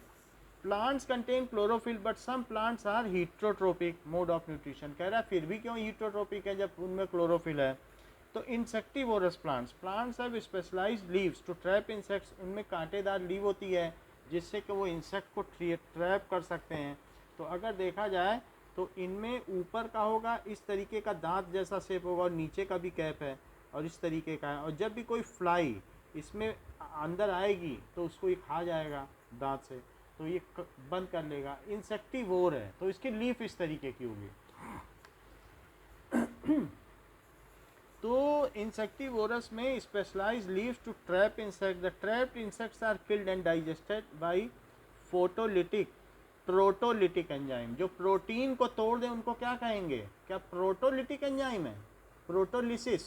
plants contain chlorophyll but some plants are heterotrophic mode of nutrition. कह रहा है फिर भी क्यों हीट्रोट्रोपिक है जब उनमें क्लोरोफिल है? तो insectivorous plants have specialised leaves to trap insects. उनमें कांटेदार लीव होती है जिससे कि वो इंसेक्ट को ट्रैप कर सकते हैं। तो अगर देखा जाए तो इनमें ऊपर का होगा इस तरीके का दांत जैसा शेप होगा और नीचे का भी कैप है और इस तरीके का है, और जब भी कोई फ्लाई इसमें अंदर आएगी तो उसको ये खा जाएगा दांत से, तो ये बंद कर लेगा। इंसेक्टिवोर है तो इसकी लीफ इस तरीके की होगी। तो इंसेक्टिवोरस में specialised leaves to trap insect. The trapped insects are killed and digested by photolytic proteolytic enzyme. जो प्रोटीन को तोड़ दे उनको क्या कहेंगे? क्या प्रोटोलिटिक एंजाइम है? प्रोटोलिसिस।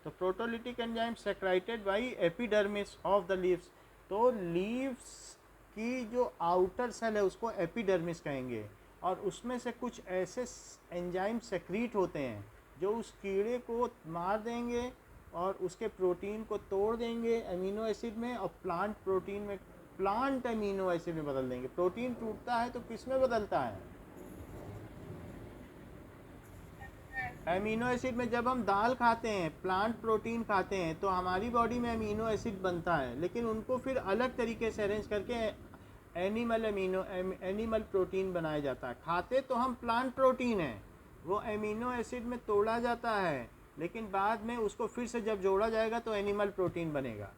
तो proteolytic enzyme secreted by epidermis of the leaves. तो लीव्स की जो आउटर सेल है उसको एपिडर्मिस कहेंगे, और उसमें से कुछ ऐसे एंजाइम सेक्रीट होते हैं जो उस कीड़े को मार देंगे और उसके प्रोटीन को तोड़ देंगे अमीनो एसिड में, और प्लांट प्रोटीन में, प्लांट अमीनो एसिड में बदल देंगे। प्रोटीन टूटता है तो किस में बदलता है? अमीनो एसिड में। जब हम दाल खाते हैं, प्लांट प्रोटीन खाते हैं, तो हमारी बॉडी में अमीनो एसिड बनता है, लेकिन उनको फिर अलग तरीके से अरेंज करके एनिमल प्रोटीन बनाया जाता है। खाते तो हम प्लांट प्रोटीन है, वो अमीनो एसिड में तोड़ा जाता है, लेकिन बाद में उसको फिर से जब जोड़ा जाएगा तो एनिमल प्रोटीन बनेगा।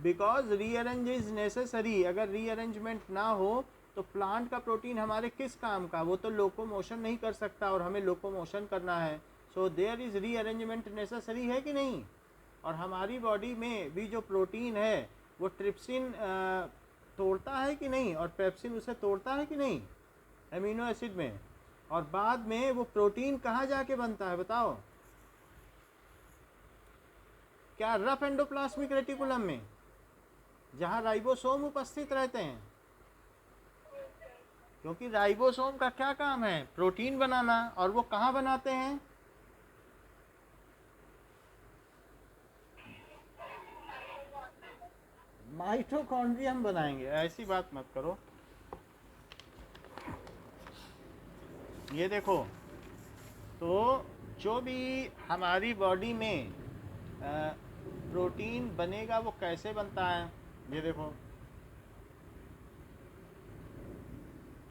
Because rearrange is necessary. अगर रीअरेंजमेंट ना हो तो प्लांट का प्रोटीन हमारे किस काम का? वो तो लोकोमोशन नहीं कर सकता और हमें लोकोमोशन करना है। So there is rearrangement necessary, है कि नहीं? और हमारी बॉडी में भी जो प्रोटीन है वो ट्रिप्सिन तोड़ता है कि नहीं, और पेप्सिन उसे तोड़ता है कि नहीं अमीनो एसिड में। और बाद में वो प्रोटीन कहाँ जाके बनता है बताओ? क्या रफ एंडोप्लाज्मिक रेटिकुलम में, जहाँ राइबोसोम उपस्थित रहते हैं। क्योंकि राइबोसोम का क्या काम है? प्रोटीन बनाना। और वो कहाँ बनाते हैं? माइटोकॉन्ड्रियम बनाएंगे। ऐसी बात मत करो। ये देखो, तो जो भी हमारी बॉडी में प्रोटीन बनेगा वो कैसे बनता है? ये देखो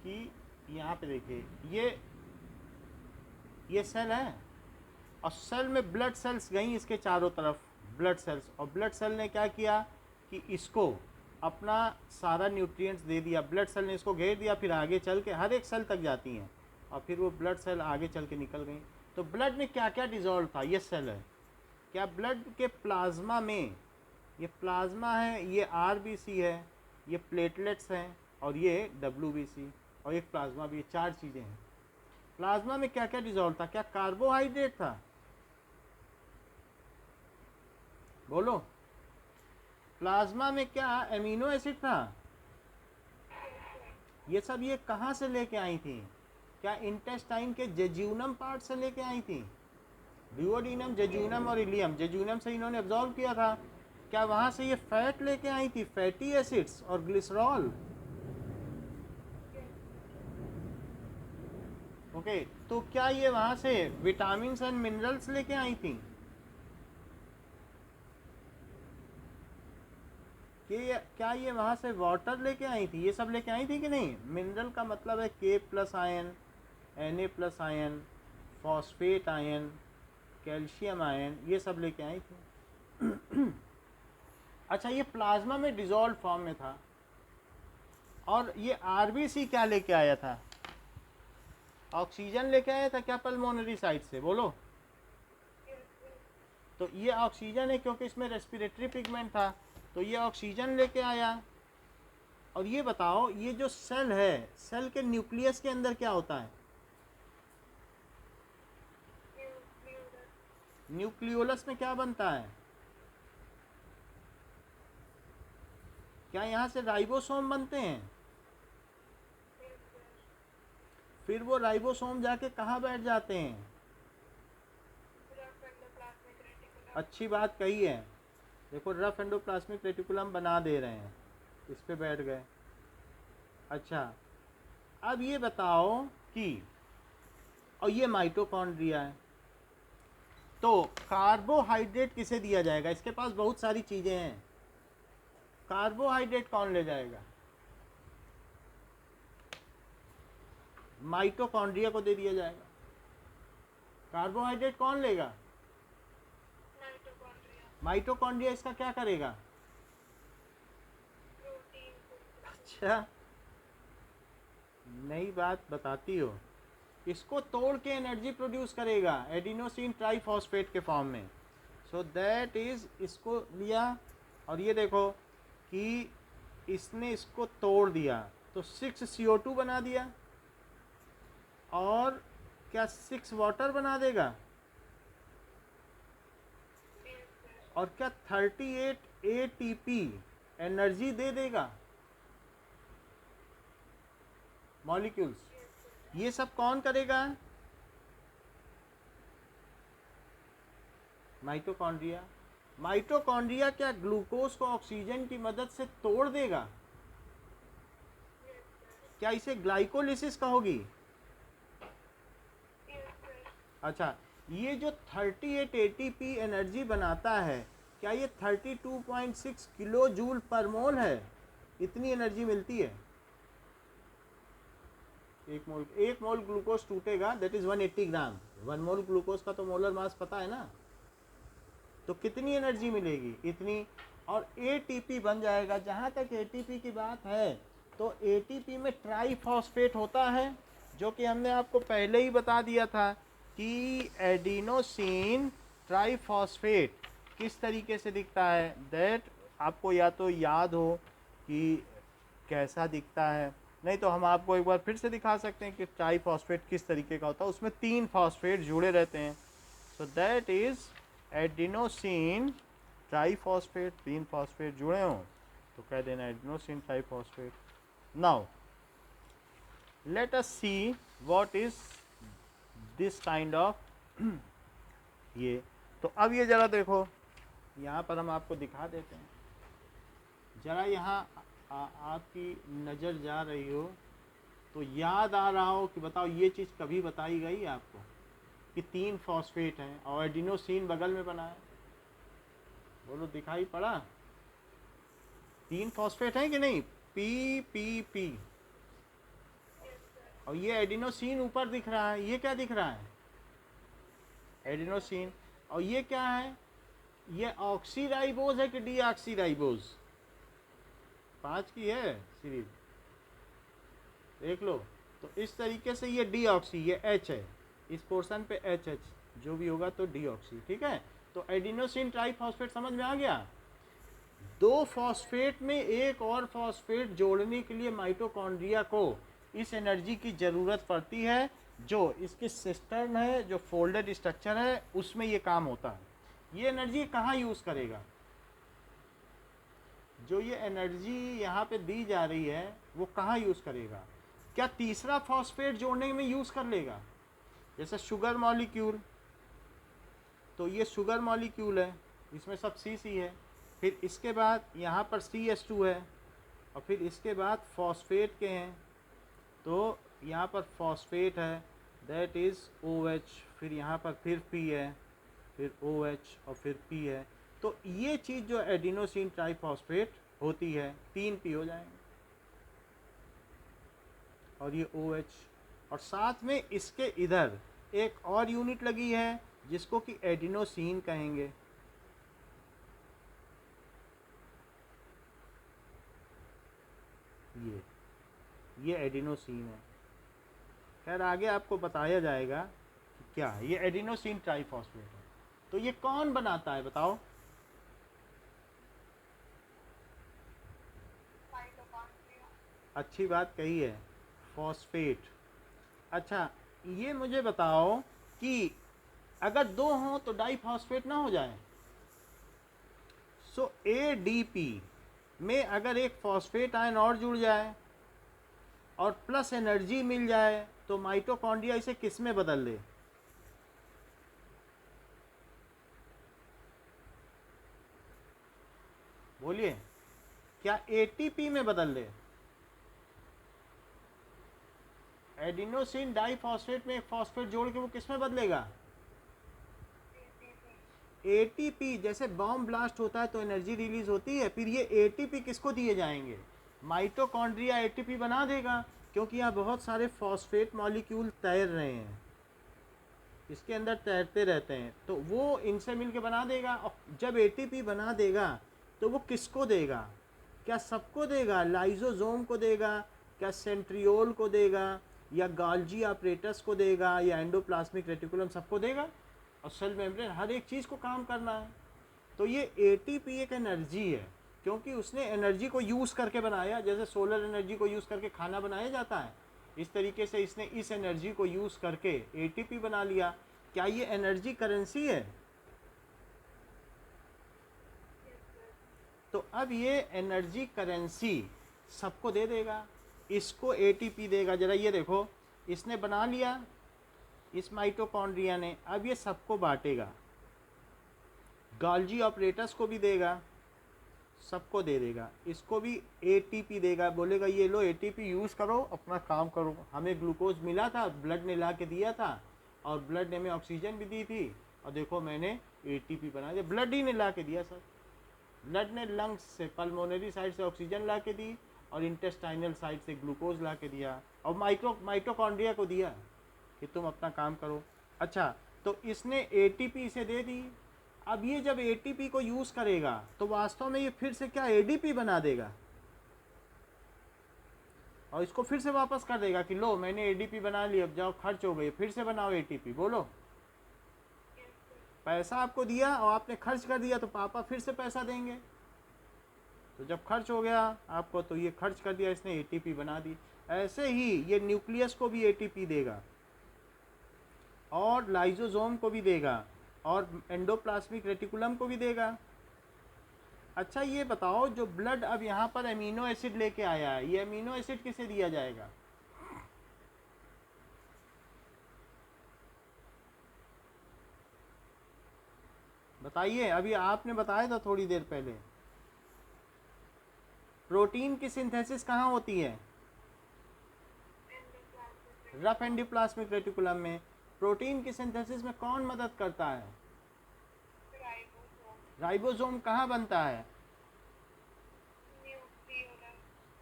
कि यहाँ पे देखिए, ये सेल है, और सेल में ब्लड सेल्स गई इसके चारों तरफ, ब्लड सेल्स। और ब्लड सेल ने क्या किया कि इसको अपना सारा न्यूट्रिएंट्स दे दिया। ब्लड सेल ने इसको घेर दिया, फिर आगे चल के हर एक सेल तक जाती हैं, और फिर वो ब्लड सेल आगे चल के निकल गई। तो ब्लड में क्या क्या डिजॉल्व था? ये सेल है। क्या ब्लड के प्लाज्मा में, ये प्लाज्मा है, ये आरबीसी है, ये प्लेटलेट्स हैं, और ये डब्ल्यूबीसी, और एक प्लाज्मा भी, ये चार चीज़ें हैं। प्लाज्मा में क्या क्या डिजॉल्व था? क्या कार्बोहाइड्रेट था? बोलो। प्लाज्मा में क्या एमिनो एसिड था? ये सब ये कहाँ से लेके आई थी? क्या इंटेस्टाइन के जेजूनम पार्ट से लेके आई थी? ड्यूओडिनम, जेजूनम और इलियम। जेजूनम से इन्होंने एब्जॉर्व किया था। क्या वहाँ से ये फैट लेके आई थी, फैटी एसिड्स और ग्लिसरॉल? ओके, तो क्या ये वहाँ से विटामिन एंड मिनरल्स लेके आई थी? कि क्या ये वहाँ से वाटर लेके आई थी? ये सब लेके आई थी कि नहीं? मिनरल का मतलब है के plus ion, Na plus ion, phosphate ion, calcium ion, ये सब लेके आई थी। अच्छा, ये प्लाज्मा में डिजॉल्व फॉर्म में था, और ये आरबीसी क्या लेके आया था? ऑक्सीजन लेके आया था क्या पल्मोनरी साइड से, बोलो? तो ये ऑक्सीजन है क्योंकि इसमें रेस्पिरेटरी पिगमेंट था, तो ये ऑक्सीजन लेके आया। और ये बताओ, ये जो सेल है, सेल के न्यूक्लियस के अंदर क्या होता है? न्यूक्लियोलस में क्या बनता है? क्या यहाँ से राइबोसोम बनते हैं? फिर वो राइबोसोम जाके कहाँ बैठ जाते हैं? अच्छी बात कही है। देखो, रफ एंडोप्लाज्मिक रेटिकुलम बना दे रहे हैं, इस पे बैठ गए। अच्छा, अब ये बताओ कि, और ये माइटोकॉन्ड्रिया है, तो कार्बोहाइड्रेट किसे दिया जाएगा? इसके पास बहुत सारी चीज़ें हैं, कार्बोहाइड्रेट कौन ले जाएगा? माइटोकॉन्ड्रिया को दे दिया जाएगा। कार्बोहाइड्रेट कौन लेगा? माइटोकॉन्ड्रिया इसका क्या करेगा? अच्छा, नई बात बताती हो। इसको तोड़ के एनर्जी प्रोड्यूस करेगा एडिनोसिन ट्राइफॉस्फेट के फॉर्म में। सो दैट इज, इसको लिया, और ये देखो कि इसने इसको तोड़ दिया तो 6 CO2 बना दिया, और क्या 6 वाटर बना देगा? और क्या 38 ATP एनर्जी दे देगा? मॉलिक्यूल्स। ये सब कौन करेगा? माइटोकॉन्ड्रिया। माइटोकॉन्ड्रिया क्या ग्लूकोज को ऑक्सीजन की मदद से तोड़ देगा? क्या इसे ग्लाइकोलिसिस कहोगी? अच्छा, ये जो 38 ATP एनर्जी बनाता है, क्या ये 32.6 किलो जूल पर मोल है? इतनी एनर्जी मिलती है। एक मोल ग्लूकोज टूटेगा, that is 180 gram. 1 mole glucose का तो मोलर मास पता है ना, तो कितनी एनर्जी मिलेगी? इतनी। और ATP बन जाएगा। जहाँ तक ATP की बात है, तो ATP में ट्राइफॉस्फेट होता है, जो कि हमने आपको पहले ही बता दिया था कि एडिनोसिन ट्राइफॉस्फेट किस तरीके से दिखता है। दैट आपको या तो याद हो कि कैसा दिखता है, नहीं तो हम आपको एक बार फिर से दिखा सकते हैं कि ट्राइफॉस्फेट किस तरीके का होता है। उसमें 3 फॉस्फेट जुड़े रहते हैं। So that is adenosine triphosphate. 3 phosphate जुड़े हों तो कह देना adenosine triphosphate. Now let us see what is this kind of ये। तो अब ये जरा देखो, यहाँ पर हम आपको दिखा देते हैं। जरा यहाँ आपकी नज़र जा रही हो तो याद आ रहा हो कि बताओ ये चीज़ कभी बताई गई आपको कि 3 फॉस्फेट हैं और एडिनोसिन बगल में बना है? बोलो, दिखाई पड़ा? 3 फॉस्फेट हैं कि नहीं? PPP। और ये एडिनोसिन ऊपर दिख रहा है, ये क्या दिख रहा है? एडिनोसिन। और ये क्या है? ये ऑक्सीराइबोज है कि डीऑक्सीराइबोज? 5 की है सीरीज, देख लो। तो इस तरीके से ये डीऑक्सी, ये H है, इस पोर्शन पे HH जो भी होगा तो डीऑक्सी, ठीक है। तो एडिनोसिन ट्राइफॉस्फेट समझ में आ गया। 2 फॉस्फेट में एक और फॉस्फेट जोड़ने के लिए माइटोकॉन्ड्रिया को इस एनर्जी की ज़रूरत पड़ती है, जो इसके सिस्टर्न है, जो फोल्डेड स्ट्रक्चर है, उसमें ये काम होता है। ये एनर्जी कहाँ यूज़ करेगा? जो ये एनर्जी यहाँ पे दी जा रही है वो कहाँ यूज़ करेगा? क्या तीसरा फॉस्फेट जोड़ने में यूज़ कर लेगा? जैसे शुगर मॉलिक्यूल, तो ये शुगर मॉलिक्यूल है, इसमें सब CC है, फिर इसके बाद यहाँ पर CH2 है, और फिर इसके बाद फॉस्फेट के हैं, तो यहाँ पर फॉस्फेट है, दैट इज़ OH, फिर यहाँ पर फिर P है, फिर OH और फिर P है। तो ये चीज़ जो एडिनोसिन ट्राइफॉस्फेट होती है, 3 P हो जाएंगे, और ये OH, और साथ में इसके इधर एक और यूनिट लगी है जिसको कि एडिनोसिन कहेंगे। ये एडिनोसिन है। खैर आगे आपको बताया जाएगा कि क्या है ये एडिनोसिन ट्राइफॉस्फेट है। तो ये कौन बनाता है बताओ? माइटोकॉन्ड्रिया। अच्छी बात कही है, फॉस्फेट। अच्छा ये मुझे बताओ कि अगर दो हों तो डाइफॉस्फेट ना हो जाए? सो एडीपी में अगर एक फॉस्फेट आयन और जुड़ जाए और प्लस एनर्जी मिल जाए तो माइटोकॉन्ड्रिया इसे किस में बदल दे? बोलिए, क्या एटीपी में बदल दे? एडिनोसिन डाइफॉस्फेट में एक फॉस्फेट जोड़ के वो किस में बदलेगा? एटीपी। जैसे बॉम्ब ब्लास्ट होता है तो एनर्जी रिलीज होती है, फिर ये एटीपी किसको दिए जाएंगे? माइटोकॉन्ड्रिया एटीपी बना देगा, क्योंकि यहाँ बहुत सारे फॉस्फेट मॉलिक्यूल तैर रहे हैं, इसके अंदर तैरते रहते हैं, तो वो इनसे मिलके बना देगा। और जब एटीपी बना देगा तो वो किसको देगा? क्या सबको देगा? लाइजोसोम को देगा, क्या सेंट्रियोल को देगा, या गाल्जी अपरेटस को देगा, या एंडोप्लाज्मिक रेटिकुलम, सबको देगा? और सेल मेम्ब्रेन हर एक चीज़ को काम करना है। तो ये एटीपी एक एनर्जी है, क्योंकि उसने एनर्जी को यूज़ करके बनाया। जैसे सोलर एनर्जी को यूज़ करके खाना बनाया जाता है, इस तरीके से इसने इस एनर्जी को यूज़ करके एटीपी बना लिया। क्या ये एनर्जी करेंसी है? तो अब ये एनर्जी करेंसी सबको दे देगा, इसको एटीपी देगा। जरा ये देखो, इसने बना लिया इस माइटोकॉन्ड्रिया ने, अब ये सबको बांटेगा, गाल्जी ऑपरेटर्स को भी देगा, सबको दे देगा, इसको भी एटीपी देगा, बोलेगा ये लो एटीपी यूज़ करो, अपना काम करो। हमें ग्लूकोज मिला था, ब्लड ने ला के दिया था, और ब्लड ने हमें ऑक्सीजन भी दी थी, और देखो मैंने एटीपी बना दिया। ब्लड ही ने ला के दिया सर, ब्लड ने लंग्स से, पल्मोनरी साइड से ऑक्सीजन ला के दी, और इंटेस्टाइनल साइड से ग्लूकोज ला के दिया, और माइटोकॉन्ड्रिया को दिया कि तुम अपना काम करो। अच्छा, तो इसने एटीपी इसे दे दी। अब ये जब एटीपी को यूज़ करेगा तो वास्तव में ये फिर से क्या एडीपी बना देगा, और इसको फिर से वापस कर देगा कि लो मैंने एडीपी बना लिया, अब जाओ खर्च हो गई, फिर से बनाओ एटीपी। बोलो, पैसा आपको दिया और आपने खर्च कर दिया, तो पापा फिर से पैसा देंगे। तो जब खर्च हो गया आपको, तो ये खर्च कर दिया, इसने एटीपी बना दी। ऐसे ही ये न्यूक्लियस को भी एटीपी देगा, और लाइजोसोम को भी देगा, और एंडोप्लाज्मिक रेटिकुलम को भी देगा। अच्छा ये बताओ, जो ब्लड अब यहाँ पर अमीनो एसिड लेके आया है, ये अमीनो एसिड किसे दिया जाएगा? बताइए, अभी आपने बताया था थोड़ी देर पहले। प्रोटीन की सिंथेसिस कहाँ होती है? रफ एंडोप्लाज्मिक रेटिकुलम में। प्रोटीन की सिंथेसिस में कौन मदद करता है? राइबोसोम। कहाँ बनता है?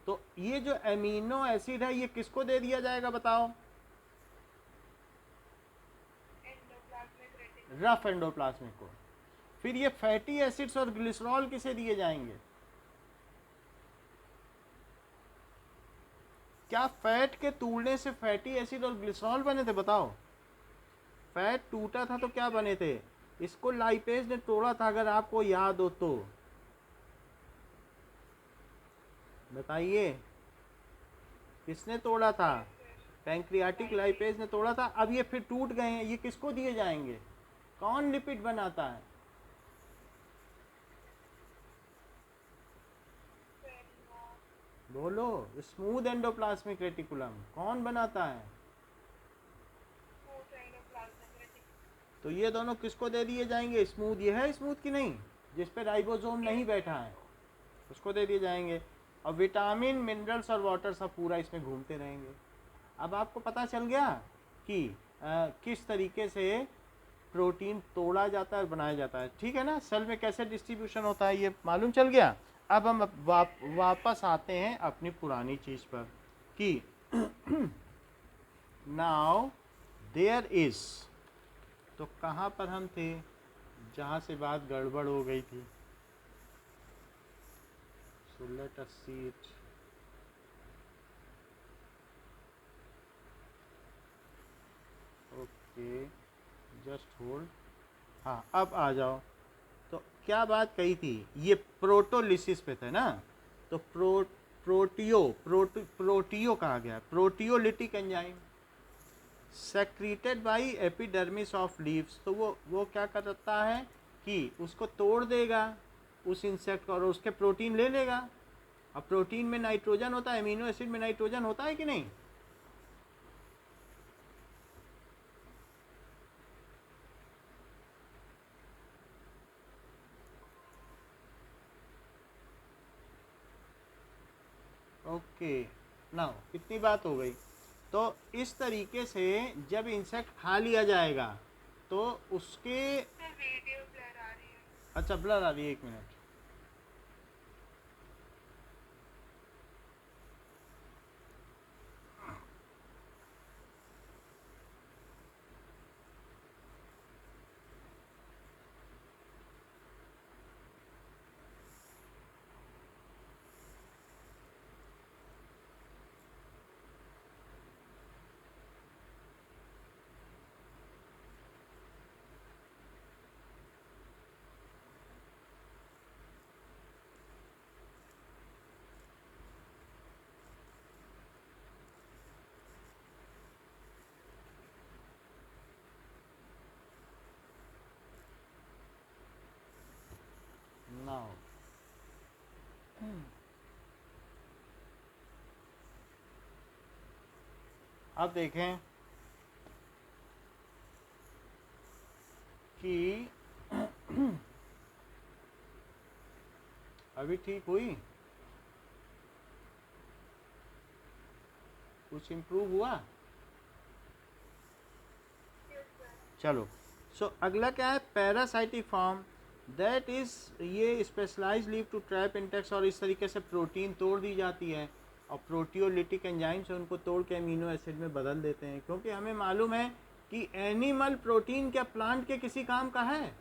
तो ये जो एमिनो एसिड है ये किसको दे दिया जाएगा बताओ? रफ एंडोप्लाज्मिक को। फिर ये फैटी एसिड्स और ग्लिसरॉल किसे दिए जाएंगे? क्या फैट के टूटने से फैटी एसिड और ग्लिसरॉल बने थे? बताओ, फैट टूटा था तो क्या बने थे? इसको लाइपेज ने तोड़ा था, अगर आपको याद हो तो बताइए, किसने तोड़ा था? पैंक्रियाटिक लाइपेज ने तोड़ा था। अब ये फिर टूट गए हैं, ये किसको दिए जाएंगे? कौन लिपिड बनाता है? बोलो, स्मूथ एंडोप्लाज्मिक रेटिकुलम। कौन बनाता है? तो ये दोनों किसको दे दिए जाएंगे? स्मूथ, ये है स्मूथ की नहीं, जिस पे राइबोसोम नहीं बैठा है, उसको दे दिए जाएंगे। और विटामिन, मिनरल्स और वाटर सब पूरा इसमें घूमते रहेंगे। अब आपको पता चल गया कि किस तरीके से प्रोटीन तोड़ा जाता है और बनाया जाता है, ठीक है ना? सेल में कैसे डिस्ट्रीब्यूशन होता है ये मालूम चल गया। अब हम वापस आते हैं अपनी पुरानी चीज़ पर कि नाउ देयर इज, तो कहाँ पर हम थे जहाँ से बात गड़बड़ हो गई थी? So let us see it. Okay, just hold. हाँ, अब आ जाओ। तो क्या बात कही थी, ये प्रोटोलिसिस पे थे ना, तो प्रोटियो कहा गया, proteolytic enzyme secreted by epidermis of leaves. तो वो क्या करता है कि उसको तोड़ देगा उस इंसेक्ट को और उसके प्रोटीन ले लेगा। अब प्रोटीन में नाइट्रोजन होता है, अमीनो एसिड में नाइट्रोजन होता है कि नहीं? ओके, नाउ कितनी बात हो गई। तो इस तरीके से जब इंसेक्ट खा लिया जाएगा तो उसके, सर वीडियो ब्लर आ रही है। अच्छा ब्लर आ रही है, एक मिनट। नाउ अब देखें कि अभी ठीक हुई, कुछ इम्प्रूव हुआ? Yes sir. चलो, सो अगला क्या है, पैरासाइटिक फॉर्म, दैट इज ये specialise leave to trap insects, और इस तरीके से प्रोटीन तोड़ दी जाती है और प्रोटियोलिटिक एंजाइम से उनको तोड़ के अमीनो एसिड में बदल देते हैं। क्योंकि हमें मालूम है कि एनिमल प्रोटीन क्या प्लांट के किसी काम का है?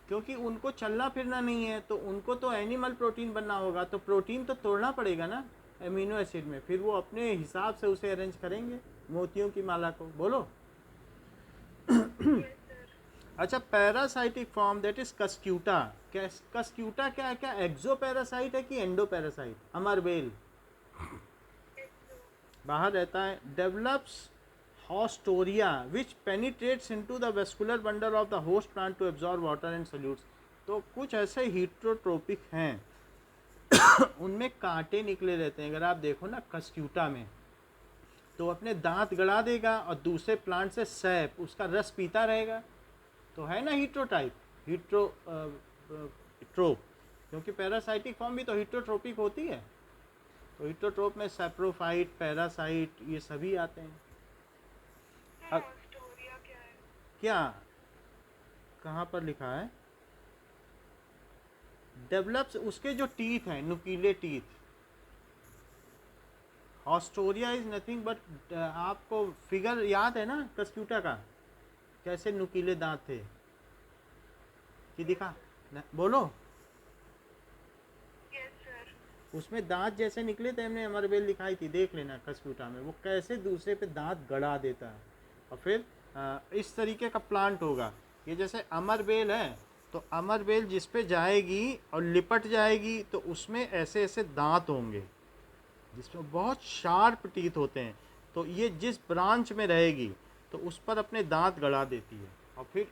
क्योंकि उनको चलना फिरना नहीं है, तो उनको तो एनिमल प्रोटीन बनना होगा, तो प्रोटीन तो तोड़ना पड़ेगा ना अमीनो एसिड में, फिर वो अपने हिसाब से उसे अरेंज करेंगे मोतियों की माला को। बोलो। Yes sir. अच्छा, parasitic form that is Cuscuta. Cuscuta क्या है, क्या एक्सो पैरासाइट है कि एंडो पैरासाइट? अमरबेल बाहर रहता है। Develops haustoria which penetrates into the vascular bundle of the host plant to absorb water and solutes. तो कुछ ऐसे हीट्रोट्रोपिक हैं उनमें कांटे निकले रहते हैं। अगर आप देखो ना कस्क्यूटा में, तो अपने दांत गड़ा देगा और दूसरे प्लांट से सैप उसका रस पीता रहेगा। तो है ना हीट्रोटाइप, हीट्रो ट्रोप, क्योंकि पैरासाइटिक फॉर्म भी तो हीट्रोट्रोपिक होती है। तो हीट्रोट्रोप में सैप्रोफाइट, पैरासाइट, ये सभी आते हैं। सर ऑस्टोरिया क्या है? क्या, कहाँ पर लिखा है? डेवलप्स, उसके जो टीथ हैं, नुकीले टीथ। ऑस्टोरिया इज नथिंग बट, आपको फिगर याद है ना कस्क्यूटा का, कैसे नुकीले दांत थे कि दिखा बोलो। Yes sir. उसमें दांत जैसे निकले थे, हमने अमरबेल दिखाई थी, देख लेना कस्क्यूटा में, वो कैसे दूसरे पे दांत गड़ा देता है। और फिर इस तरीके का प्लांट होगा ये। जैसे अमरबेल है, तो अमरबेल जिस पे जाएगी और लिपट जाएगी तो उसमें ऐसे ऐसे दांत होंगे जिसमें बहुत शार्प टीथ होते हैं। तो ये जिस ब्रांच में रहेगी तो उस पर अपने दांत गड़ा देती है और फिर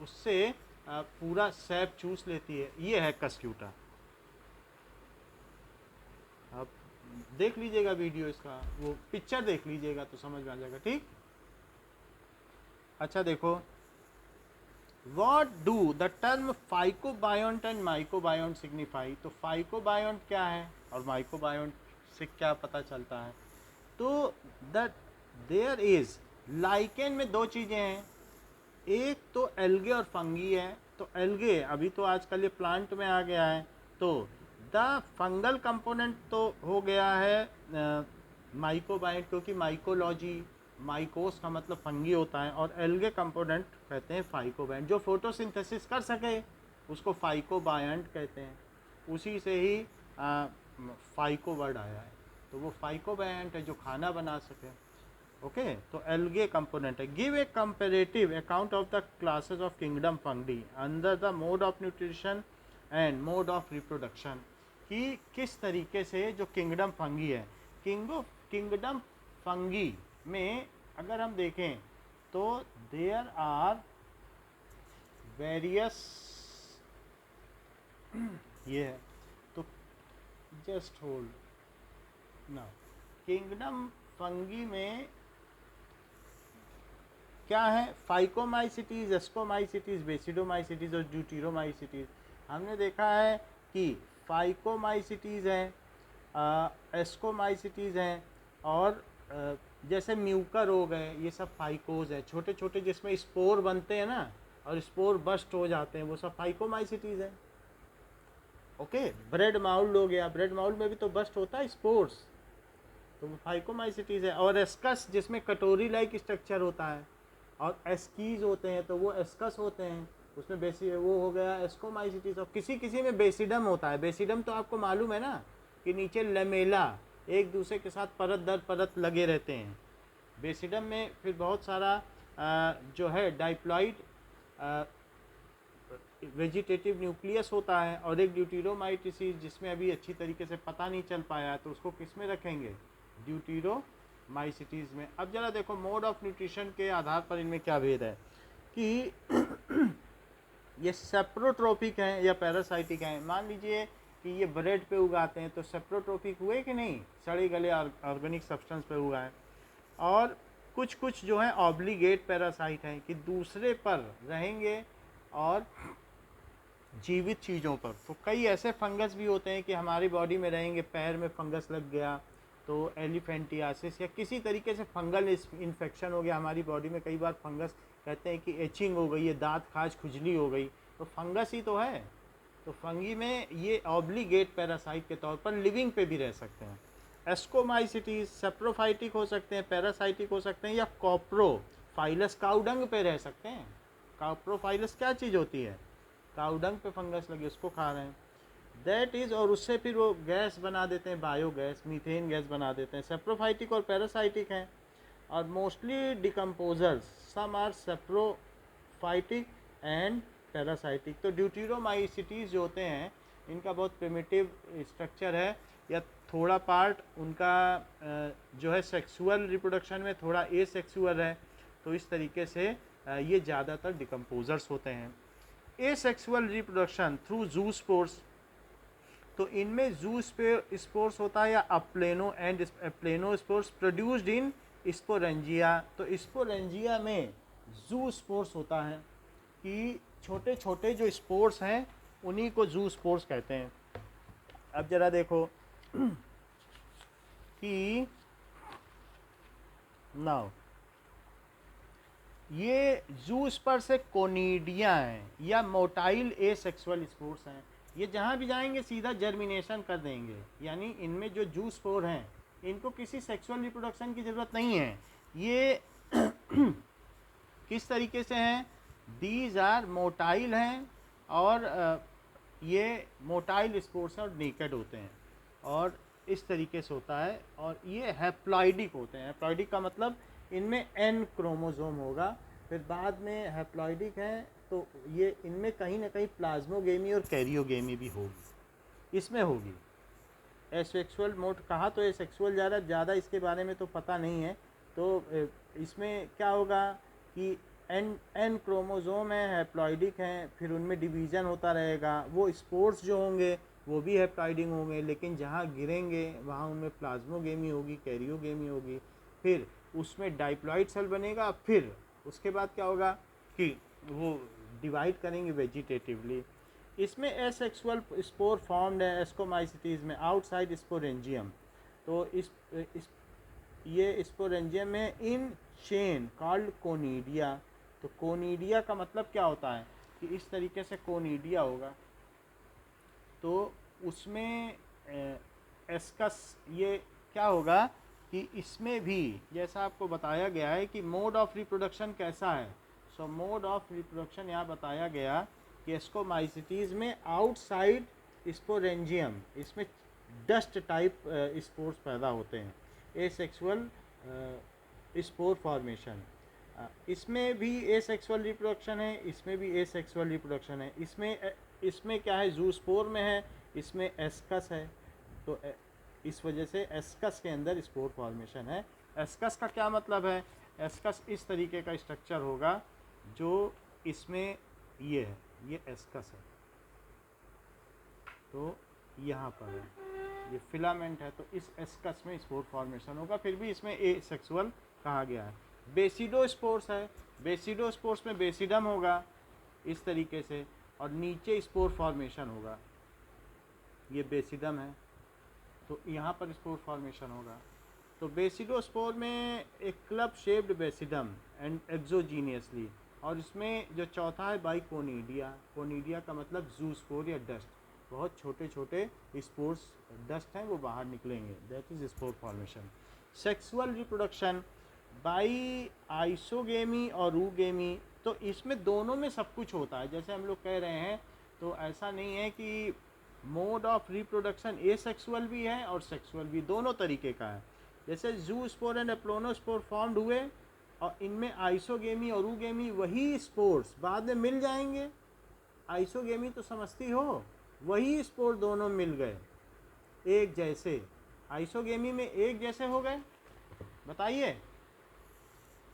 उससे पूरा सैप चूस लेती है। ये है कस्क्यूटा। आप देख लीजिएगा वीडियो, इसका वो पिक्चर देख लीजिएगा तो समझ में आ जाएगा। ठीक, अच्छा देखो, What do the term phycobiont and mycobiont signify? तो phycobiont क्या है और mycobiont से क्या पता चलता है? तो देयर इज लाइकेन में दो चीज़ें हैं, एक तो एल्गे और फंगी है। तो एल्गे अभी तो आजकल ये प्लांट में आ गया है, तो द फंगल कंपोनेंट तो हो गया है माइकोबाइट, क्योंकि माइकोलॉजी, माइकोस का मतलब फंगी होता है, और एल्गे कंपोनेंट कहते हैं फाइकोबायंट। जो फोटोसिंथेसिस कर सके उसको फाइकोबायंट कहते हैं, उसी से ही फाइको वर्ड आया है। तो वो फाइकोबायंट है जो खाना बना सके। ओके, तो एल्गे कंपोनेंट है। Give a comparative account of the classes of kingdom fungi under the mode of nutrition and mode of reproduction, कि किस तरीके से जो किंगडम फंगी है, किंगडम फंगी में अगर हम देखें तो देयर आर वेरियस, ये है तो जस्ट होल्ड ना, किंगडम फंगी में क्या है, फाइकोमाइसिटीज, एस्कोमाइसिटीज, बेसिडोमाइसिटीज और ड्यूटीरोमाइसिटीज। हमने देखा है कि फाइकोमाइसिटीज हैं, एस्कोमाइसिटीज हैं, और जैसे म्यूकर हो गए, ये सब फाइकोज है, छोटे छोटे जिसमें स्पोर बनते हैं ना और स्पोर बस्ट हो जाते हैं, वो सब फाइकोमाइसिटीज है। ओके, ब्रेड माउल्ड हो गया, ब्रेड माउल्ड में भी तो बस्ट होता है स्पोर्स, तो वो फाइकोमाइसिटीज है। और एस्कस जिसमें कटोरी लाइक स्ट्रक्चर होता है, और एस्कीज होते हैं तो वो एस्कस होते हैं, उसमें वो हो गया एस्कोमाइसिटीज। और किसी किसी में बेसिडम होता है। बेसिडम तो आपको मालूम है ना कि नीचे लेमेला एक दूसरे के साथ परत दर परत लगे रहते हैं। बेसिडम में फिर बहुत सारा जो है डाइप्लॉइड वेजिटेटिव न्यूक्लियस होता है, और एक ड्यूटीरोमाइटिस जिसमें अभी अच्छी तरीके से पता नहीं चल पाया, तो उसको किस में रखेंगे, ड्यूटीरोमाइसिटीज में। अब जरा देखो मोड ऑफ न्यूट्रिशन के आधार पर इनमें क्या भेद है कि ये सेप्रोट्रोपिक हैं या पैरासाइटिक हैं। मान लीजिए कि ये ब्रेड पे उगाते हैं तो सेप्रोट्रोपिक हुए कि नहीं, सड़े गले ऑर्गेनिक सब्सटेंस पे उगाए। और कुछ कुछ जो है ऑब्लिगेट पैरासाइट हैं कि दूसरे पर रहेंगे और जीवित चीज़ों पर। तो कई ऐसे फंगस भी होते हैं कि हमारी बॉडी में रहेंगे, पैर में फंगस लग गया तो एलिफेंटियासिस या किसी तरीके से फंगल इन्फेक्शन हो गया हमारी बॉडी में। कई बार फंगस कहते हैं कि एचिंग हो गई है, दांत खाज खुजली हो गई, तो फंगस ही तो है। तो फंगी में ये ऑब्लिगेट पैरासाइट के तौर पर लिविंग पे भी रह सकते हैं। एस्कोमाइसिटीज सेप्रोफाइटिक हो सकते हैं, पैरासाइटिक हो सकते हैं, या कॉप्रोफाइलस काउडंग पे रह सकते हैं। कॉप्रोफाइलस क्या चीज़ होती है, काउडंग पे फंगस लगी उसको खा रहे हैं, दैट इज़, और उससे फिर वो गैस बना देते हैं, बायोगैस, मीथेन गैस बना देते हैं। सेप्रोफाइटिक और पैरासाइटिक हैं। और mostly decomposers, some are saprophytic and parasitic. तो ड्यूटीरोमाइसिटीज जो होते हैं इनका बहुत प्रिमिटिव स्ट्रक्चर है, या थोड़ा पार्ट उनका जो है सेक्सुअल रिप्रोडक्शन में थोड़ा ए सेक्सुअल है। तो इस तरीके से ये ज़्यादातर डिकम्पोजर्स होते हैं। Asexual reproduction through zoospores, तो इनमें जू स्पोर्स होता है या aplano and aplanospores produced in sporangia. तो स्पोरेंजिया में जू स्पोर्स होता है कि छोटे छोटे जो स्पोर्स हैं उन्हीं को जू स्पोर्स कहते हैं। अब जरा देखो कि नाउ ये जू स्पर से कोनिडिया हैं या मोटाइल ए सेक्सुअल स्पोर्स हैं। ये जहाँ भी जाएंगे सीधा जर्मिनेशन कर देंगे, यानी इनमें जो जू स्पोर हैं इनको किसी सेक्सुअल रिप्रोडक्शन की ज़रूरत नहीं है। ये किस तरीके से हैं, दीज आर मोटाइल हैं, और ये मोटाइल स्पोर्स हैं और नेकेड होते हैं, और इस तरीके से होता है। और ये हैप्लॉइडिक होते हैं। हैप्लॉइडिक का मतलब इनमें एन क्रोमोसोम होगा। फिर बाद में हैप्लॉइडिक हैं तो ये इनमें कहीं ना कहीं प्लाज्मोगेमी और कैरियोगेमी भी होगी, इसमें होगी। एसेक्सुअल मोड कहा तो एसेक्सुअल ज़्यादा इसके बारे में तो पता नहीं है। तो इसमें क्या होगा कि एन क्रोमोसोम है, हैप्लॉइडिक हैं, फिर उनमें डिवीज़न होता रहेगा। वो स्पोर्स जो होंगे वो भी हैप्लॉइडिक होंगे, लेकिन जहाँ गिरेंगे वहाँ उनमें प्लाज्मोगेमी होगी, कैरियोगेमी होगी। फिर उसमें डाइप्लॉइड सेल बनेगा। फिर उसके बाद क्या होगा कि वो डिवाइड करेंगे वेजिटेटिवली। इसमें एसेक्सुअल स्पोर फॉर्म्ड है एस्कोमाइसिटीज में आउटसाइड स्पोरेंजियम। तो ये स्पोरेंजियम में इन चेन कॉल्ड कोनिडिया। तो कोनिडिया का मतलब क्या होता है कि इस तरीके से कोनिडिया होगा, तो उसमें एस्कस ये क्या होगा कि इसमें भी जैसा आपको बताया गया है कि मोड ऑफ रिप्रोडक्शन कैसा है। सो मोड ऑफ रिप्रोडक्शन यहाँ बताया गया कि एस्कोमाइसिटीज़ में आउटसाइड स्पोरेंजियम, इसमें डस्ट टाइप स्पोर्स पैदा होते हैं। Asexual spore formation. इसमें भी एसेक्सुअल रिप्रोडक्शन है, इसमें भी एसेक्सुअल रिप्रोडक्शन है। इसमें क्या है, जूस्पोर में है, इसमें एस्कस है। तो इस वजह से एस्कस के अंदर स्पोर फॉर्मेशन है। एस्कस का क्या मतलब है, एस्कस इस तरीके का स्ट्रक्चर होगा जो इसमें ये है, ये एस्कस है। तो यहाँ पर है, ये फिलामेंट है, तो इस एस्कस में स्पोर फॉर्मेशन होगा, फिर भी इसमें एसेक्सुअल कहा गया है। बेसिडोस्पोर्स है, बेसिडोस्पोर्स में बेसिडम होगा इस तरीके से, और नीचे स्पोर फॉर्मेशन होगा, ये बेसिडम है, तो यहाँ पर स्पोर फॉर्मेशन होगा। तो बेसिडोस्पोर में एक क्लब शेप्ड बेसिडम एंड एक्सोजीनियसली, और इसमें जो चौथा है बाइकोनिडिया। कोनिडिया का मतलब जूस्पोर या डस्ट, बहुत छोटे छोटे स्पोर्स डस्ट हैं वो बाहर निकलेंगे, that is spore formation. Sexual reproduction by isogamy और रूगेमी, तो इसमें दोनों में सब कुछ होता है, जैसे हम लोग कह रहे हैं। तो ऐसा नहीं है कि मोड ऑफ रिप्रोडक्शन एसेक्सुअल भी है और सेक्सुअल भी, दोनों तरीके का है। जैसे जूस्पोर एंड एप्लोनोस्पोर फॉर्म्ड हुए, और इनमें आइसोगेमी और रूगेमी, वही स्पोर्स बाद में मिल जाएंगे। आइसोगेमी तो समझती हो, वही स्पोर दोनों मिल गए एक जैसे, आइसोगेमी में एक जैसे हो गए। बताइए,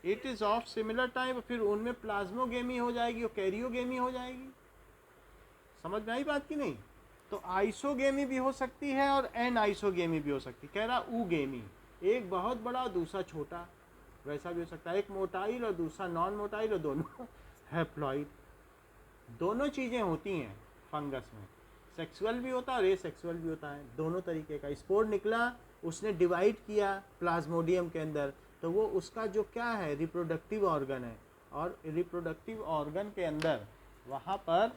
it is of similar type, फिर उनमें प्लाज्मोगेमी हो जाएगी और कैरियोगेमी हो जाएगी। समझ में आई बात की नहीं? तो आइसोगेमी भी हो सकती है और एन आइसोगेमी भी हो सकती है। कह रहा ऊगेमी, एक बहुत बड़ा दूसरा छोटा, वैसा भी हो सकता है। एक मोटाइल और दूसरा नॉन मोटाइल, और दोनों हैप्लॉइड, दोनों चीज़ें होती हैं फंगस में। सेक्सुअल भी होता है और एसेक्सुअल भी होता है, दोनों तरीके का। स्पोर निकला, उसने डिवाइड किया प्लाज्मोडियम के अंदर, तो वो उसका जो क्या है, रिप्रोडक्टिव ऑर्गन है, और रिप्रोडक्टिव ऑर्गन के अंदर वहाँ पर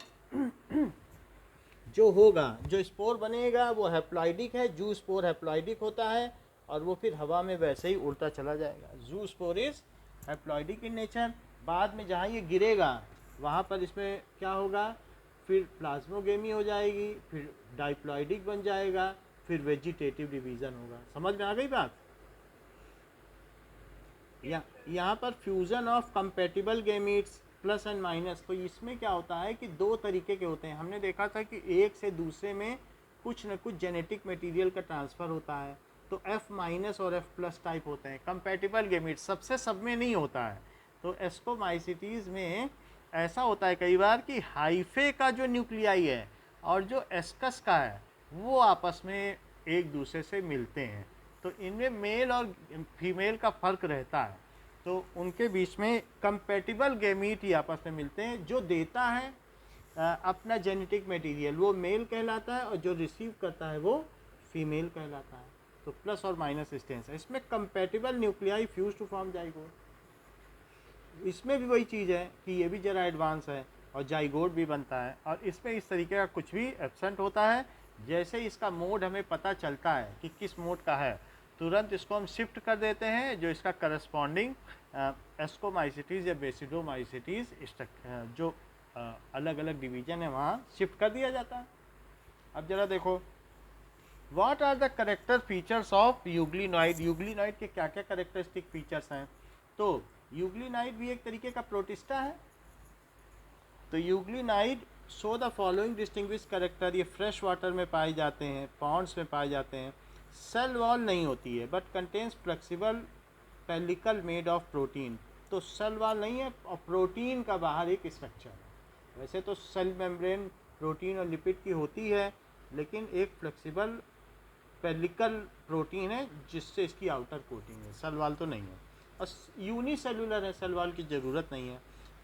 जो होगा, जो स्पोर बनेगा वो हैप्लॉइडिक है। जू स्पोर हैप्लॉइडिक होता है, और वो फिर हवा में वैसे ही उड़ता चला जाएगा। जू स्पोर इज हैप्लॉइडिक इन नेचर। बाद में जहाँ ये गिरेगा वहाँ पर इसमें क्या होगा, फिर प्लाज्मोगेमी हो जाएगी, फिर डाइप्लॉइडिक बन जाएगा, फिर वेजिटेटिव डिवीज़न होगा। समझ में आ गई बात? यहाँ पर fusion of compatible gametes plus and minus. तो इसमें क्या होता है कि दो तरीके के होते हैं। हमने देखा था कि एक से दूसरे में कुछ न कुछ जेनेटिक मटेरियल का ट्रांसफ़र होता है, तो F माइनस और F प्लस टाइप होते हैं। कंपेटिबल गेमीट्स सबसे सब में नहीं होता है। तो एस्कोमाइसिटीज़ में ऐसा होता है कई बार कि हाइफे का जो न्यूक्लियाई है और जो एस्कस का है वो आपस में एक दूसरे से मिलते हैं, तो इनमें मेल और फीमेल का फ़र्क रहता है, तो उनके बीच में कंपेटिबल गेमीट ही आपस में मिलते हैं। जो देता है अपना जेनेटिक मटेरियल वो मेल कहलाता है, और जो रिसीव करता है वो फीमेल कहलाता है। तो प्लस और माइनस स्टेंस है। इसमें compatible nuclei fuse to form zygote. इसमें भी वही चीज़ है कि ये भी ज़रा एडवांस है, और जाइगोट भी बनता है, और इसमें इस तरीके का कुछ भी एब्सेंट होता है। जैसे इसका मोड हमें पता चलता है कि किस मोड का है, तुरंत इसको हम शिफ्ट कर देते हैं जो इसका करस्पॉन्डिंग एस्कोमाइसिटीज़ या बेसिडोमाइसिटीज़ जो अलग अलग डिवीज़न है वहाँ शिफ्ट कर दिया जाता है। अब ज़रा देखो, what are the character features of euglenoid. Euglenoid के क्या क्या करेक्टरिस्टिक फीचर्स हैं? तो यूग्लिनाइड भी एक तरीके का प्रोटिस्टा है। तो euglenoid show the following distinguish character. ये फ्रेश वाटर में पाए जाते हैं, पॉन्ड्स में पाए जाते हैं। सेल वॉल नहीं होती है, but contains flexible pellicle made of protein. तो सेल वॉल नहीं है, और प्रोटीन का बाहर एक स्ट्रक्चर है। वैसे तो सेल मेम्ब्रेन प्रोटीन और लिपिड की होती है, लेकिन एक फ्लेक्सिबल पेलिकल प्रोटीन है जिससे इसकी आउटर कोटिंग है, सेल वॉल तो नहीं है। और यूनिसेलुलर है, सेल वॉल की ज़रूरत नहीं है।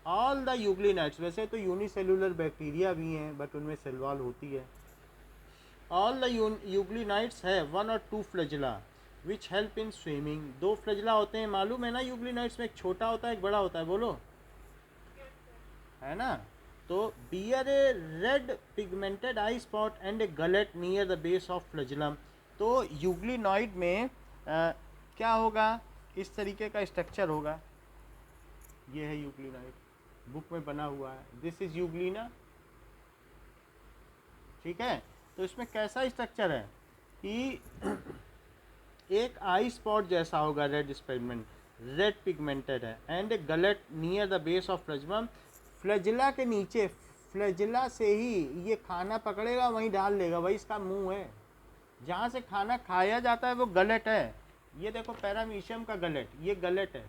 ऑल द यूग्लिनाइड्स, वैसे तो यूनिसेलुलर बैक्टीरिया भी हैं बट उनमें सेल वॉल होती है। ऑल द यूग्लिनाइड्स है 1 और 2 flagella which help in swimming. 2 flagella होते हैं, मालूम है ना? यूग्लिनाइड्स में एक छोटा होता है एक बड़ा होता है, बोलो, है ना? तो bear a red pigmented eye spot and a gullet near the base of flagellum. तो यूग्लिनॉइड में क्या होगा, इस तरीके का स्ट्रक्चर होगा। ये है यूग्लिनाइड, बुक में बना हुआ है, दिस इज यूग्लिना, ठीक है। तो इसमें कैसा स्ट्रक्चर है कि एक आई स्पॉट जैसा होगा रेड पिगमेंट, रेड पिगमेंटेड है and gullet near the base of flagellum, flagella के नीचे, फ्लैजिला से ही ये खाना पकड़ेगा वहीं डाल लेगा, वही इसका मुंह है, जहाँ से खाना खाया जाता है वो गलेट है। ये देखो पैरामीशियम का गलेट, ये गलेट है,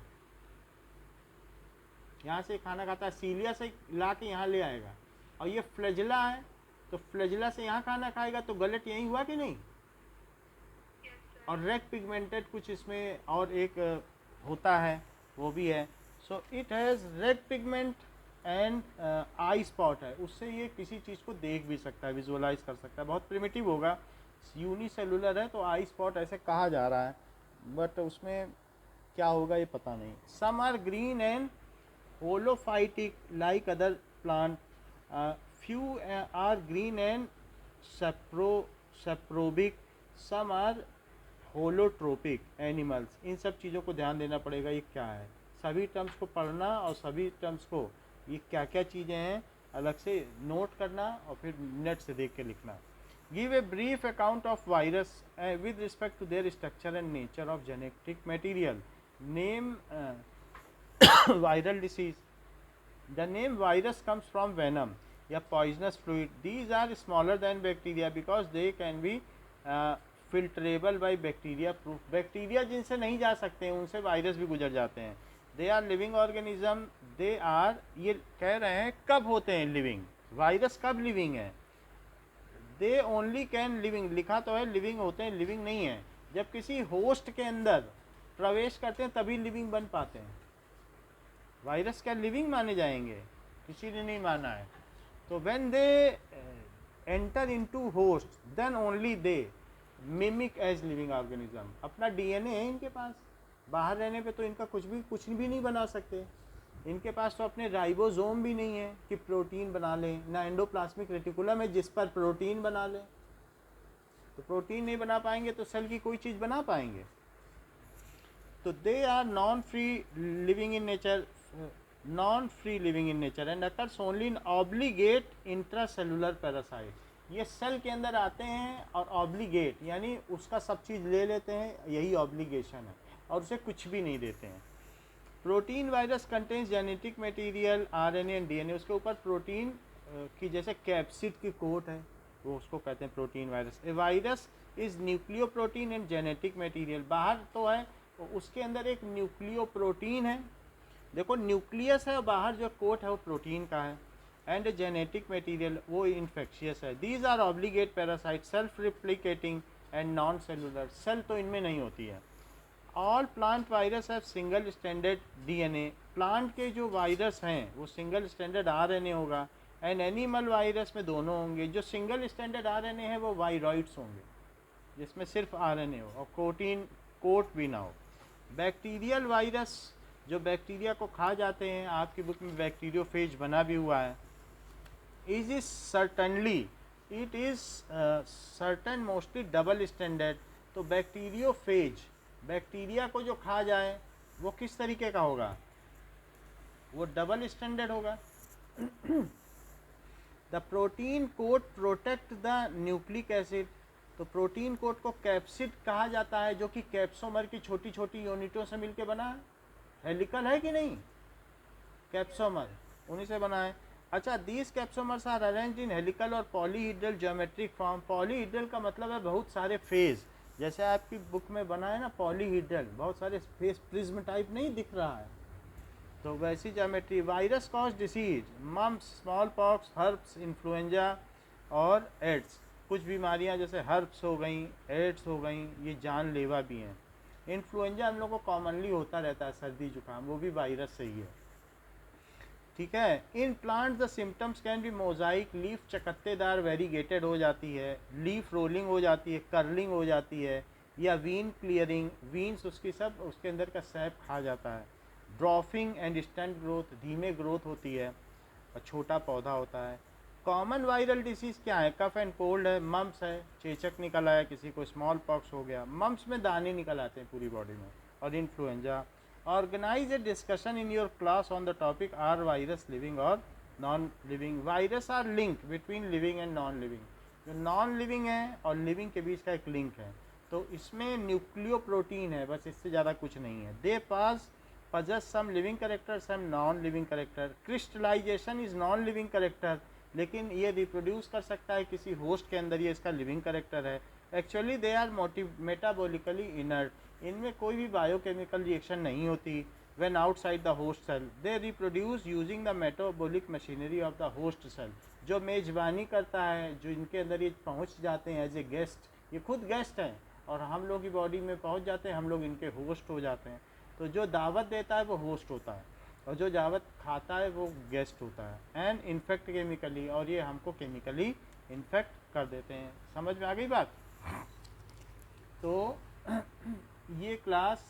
यहाँ से खाना खाता है, सीलिया से ला के यहाँ ले आएगा, और ये फ्लैजिला है तो फ्लैजिला से यहाँ खाना खाएगा, तो गलेट यही हुआ कि नहीं। Yes, sir. और रेड पिगमेंटेड कुछ इसमें और एक होता है, वो भी है। So it has red pigment and I spot है, उससे ये किसी चीज़ को देख भी सकता है, विजुअलाइज कर सकता है। बहुत प्रिमिटिव होगा, यूनिसेलुलर है तो आई स्पॉट ऐसे कहा जा रहा है, बट उसमें क्या होगा ये पता नहीं। Some are green and holophytic like other plant, few are green and saprobic, some are holotropic animals। इन सब चीज़ों को ध्यान देना पड़ेगा, ये क्या है, सभी टर्म्स को पढ़ना और सभी टर्म्स को ये क्या क्या चीज़ें हैं अलग से नोट करना और फिर नेट से देख के लिखना। Give a brief account of virus with respect to their structure and nature of genetic material, name viral disease. The name virus comes from venom या poisonous fluid. These are smaller than bacteria because they can be filterable by bacteria proof। Bacteria जिनसे नहीं जा सकते हैं उनसे वायरस भी गुजर जाते हैं। They are living organism, they are, ये कह रहे हैं कब होते हैं लिविंग, वायरस कब लिविंग है। They only can living, लिखा तो है लिविंग होते हैं, लिविंग नहीं है, जब किसी होस्ट के अंदर प्रवेश करते हैं तभी लिविंग बन पाते हैं। वायरस क्या लिविंग माने जाएंगे, किसी ने नहीं माना है। तो when they enter into host then only they mimic as living organism. अपना डीएनए है इनके पास, बाहर रहने पे तो इनका कुछ भी नहीं बना सकते। इनके पास तो अपने राइबोसोम भी नहीं है कि प्रोटीन बना लें, ना एंडोप्लाज्मिक रेटिकुलम है जिस पर प्रोटीन बना लें। तो प्रोटीन नहीं बना पाएंगे तो सेल की कोई चीज़ बना पाएंगे। तो they are non free living in nature, non-free living in nature and occurs only in obligate intracellular parasite। ये सेल के अंदर आते हैं और ऑब्लिगेट यानी उसका सब चीज़ ले लेते हैं, यही ऑब्लिगेशन है, और उसे कुछ भी नहीं देते हैं। Protein virus contains genetic material RNA and DNA, उसके ऊपर प्रोटीन की जैसे कैप्सिड की कोट है वो उसको कहते हैं protein virus. A virus is nucleo protein and genetic material, बाहर तो है तो उसके अंदर एक न्यूक्लियो प्रोटीन है, देखो न्यूक्लियस है और बाहर जो कोट है वो प्रोटीन का है, एंड जेनेटिक मटेरियल वो इन्फेक्शियस है। These are obligate parasite self replicating and non cellular, cell तो इनमें नहीं होती है। All plant virus have single standard DNA, plant के जो वायरस हैं वो सिंगल स्टैंडर्ड आरएनए होगा, एंड एनिमल वायरस में दोनों होंगे। जो सिंगल स्टैंडर्ड आरएनए है वो वायरॉइड्स होंगे जिसमें सिर्फ आरएनए हो और प्रोटीन कोट भी ना हो। बैक्टीरियल वायरस जो बैक्टीरिया को खा जाते हैं, आपकी बुक में बैक्टीरियोफेज बना भी हुआ है। Is certainly it is certain mostly double standard. तो बैक्टीरियोफेज बैक्टीरिया को जो खा जाए वो किस तरीके का होगा, वो डबल स्टैंडर्ड होगा। The protein coat protect the nucleic acid, तो प्रोटीन कोट को कैप्सिड कहा जाता है जो कि कैप्सोमर की छोटी छोटी यूनिटों से मिलकर बना है। हेलिकल है कि नहीं, कैप्सोमर उन्हीं से बना है। अच्छा, these capsomers are arranged in helical और पॉलीहीड्रल ज्योमेट्रिक फॉर्म। पॉलीहीड्रल का मतलब है बहुत सारे फेज, जैसे आपकी बुक में बना है ना पॉलीहीड्रल, बहुत सारे फेज, प्रिज्म टाइप नहीं दिख रहा है, तो वैसी geometry. Virus cause disease, mumps, small pox, herpes, influenza और एड्स। कुछ बीमारियां जैसे हर्ब्स हो गई, एड्स हो गई, ये जानलेवा भी हैं। इन्फ्लुएंजा हम लोग को कॉमनली होता रहता है, सर्दी जुकाम, वो भी वायरस से ही है, ठीक है। In plant the symptoms can be mosaic, leaf चकत्तेदार वेरीगेटेड हो जाती है, लीफ रोलिंग हो जाती है, कर्लिंग हो जाती है, या वीन क्लियरिंग, वीन्स उसकी सब उसके अंदर का सैप खा जाता है। ड्रॉफिंग एंड स्टंट ग्रोथ, धीमे ग्रोथ होती है और छोटा पौधा होता है। कॉमन वायरल डिसीज़ क्या है, कफ एंड कोल्ड है, मम्स है, चेचक निकल आया किसी को, स्मॉल पॉक्स हो गया, मम्स में दाने निकल आते हैं पूरी बॉडी में, और influenza. Organise a discussion in your class on the topic are virus living और non living. Virus are link between living and non living, जो नॉन लिविंग है और लिविंग के बीच का एक लिंक है, तो इसमें न्यूक्लियो प्रोटीन है, बस इससे ज़्यादा कुछ नहीं है। दे पास possess some living character, some non living character. Crystallization is non living character, लेकिन ये रिप्रोड्यूस कर सकता है किसी होस्ट के अंदर, ये इसका लिविंग करेक्टर है. Actually they are metabolically inert, इनमें कोई भी बायोकेमिकल रिएक्शन नहीं होती. when outside the host cell they reproduce using the metabolic machinery of the host cell. जो मेजबानी करता है, जो इनके अंदर ये पहुंच जाते हैं एज ए गेस्ट, ये खुद गेस्ट हैं और हम लोग की बॉडी में पहुंच जाते हैं, हम लोग इनके होस्ट हो जाते हैं. तो जो दावत देता है वो होस्ट होता है और जो दावत खाता है वो गेस्ट होता है. एंड इन्फेक्ट केमिकली, और ये हमको केमिकली इन्फेक्ट कर देते हैं. समझ में आ गई बात? तो ये क्लास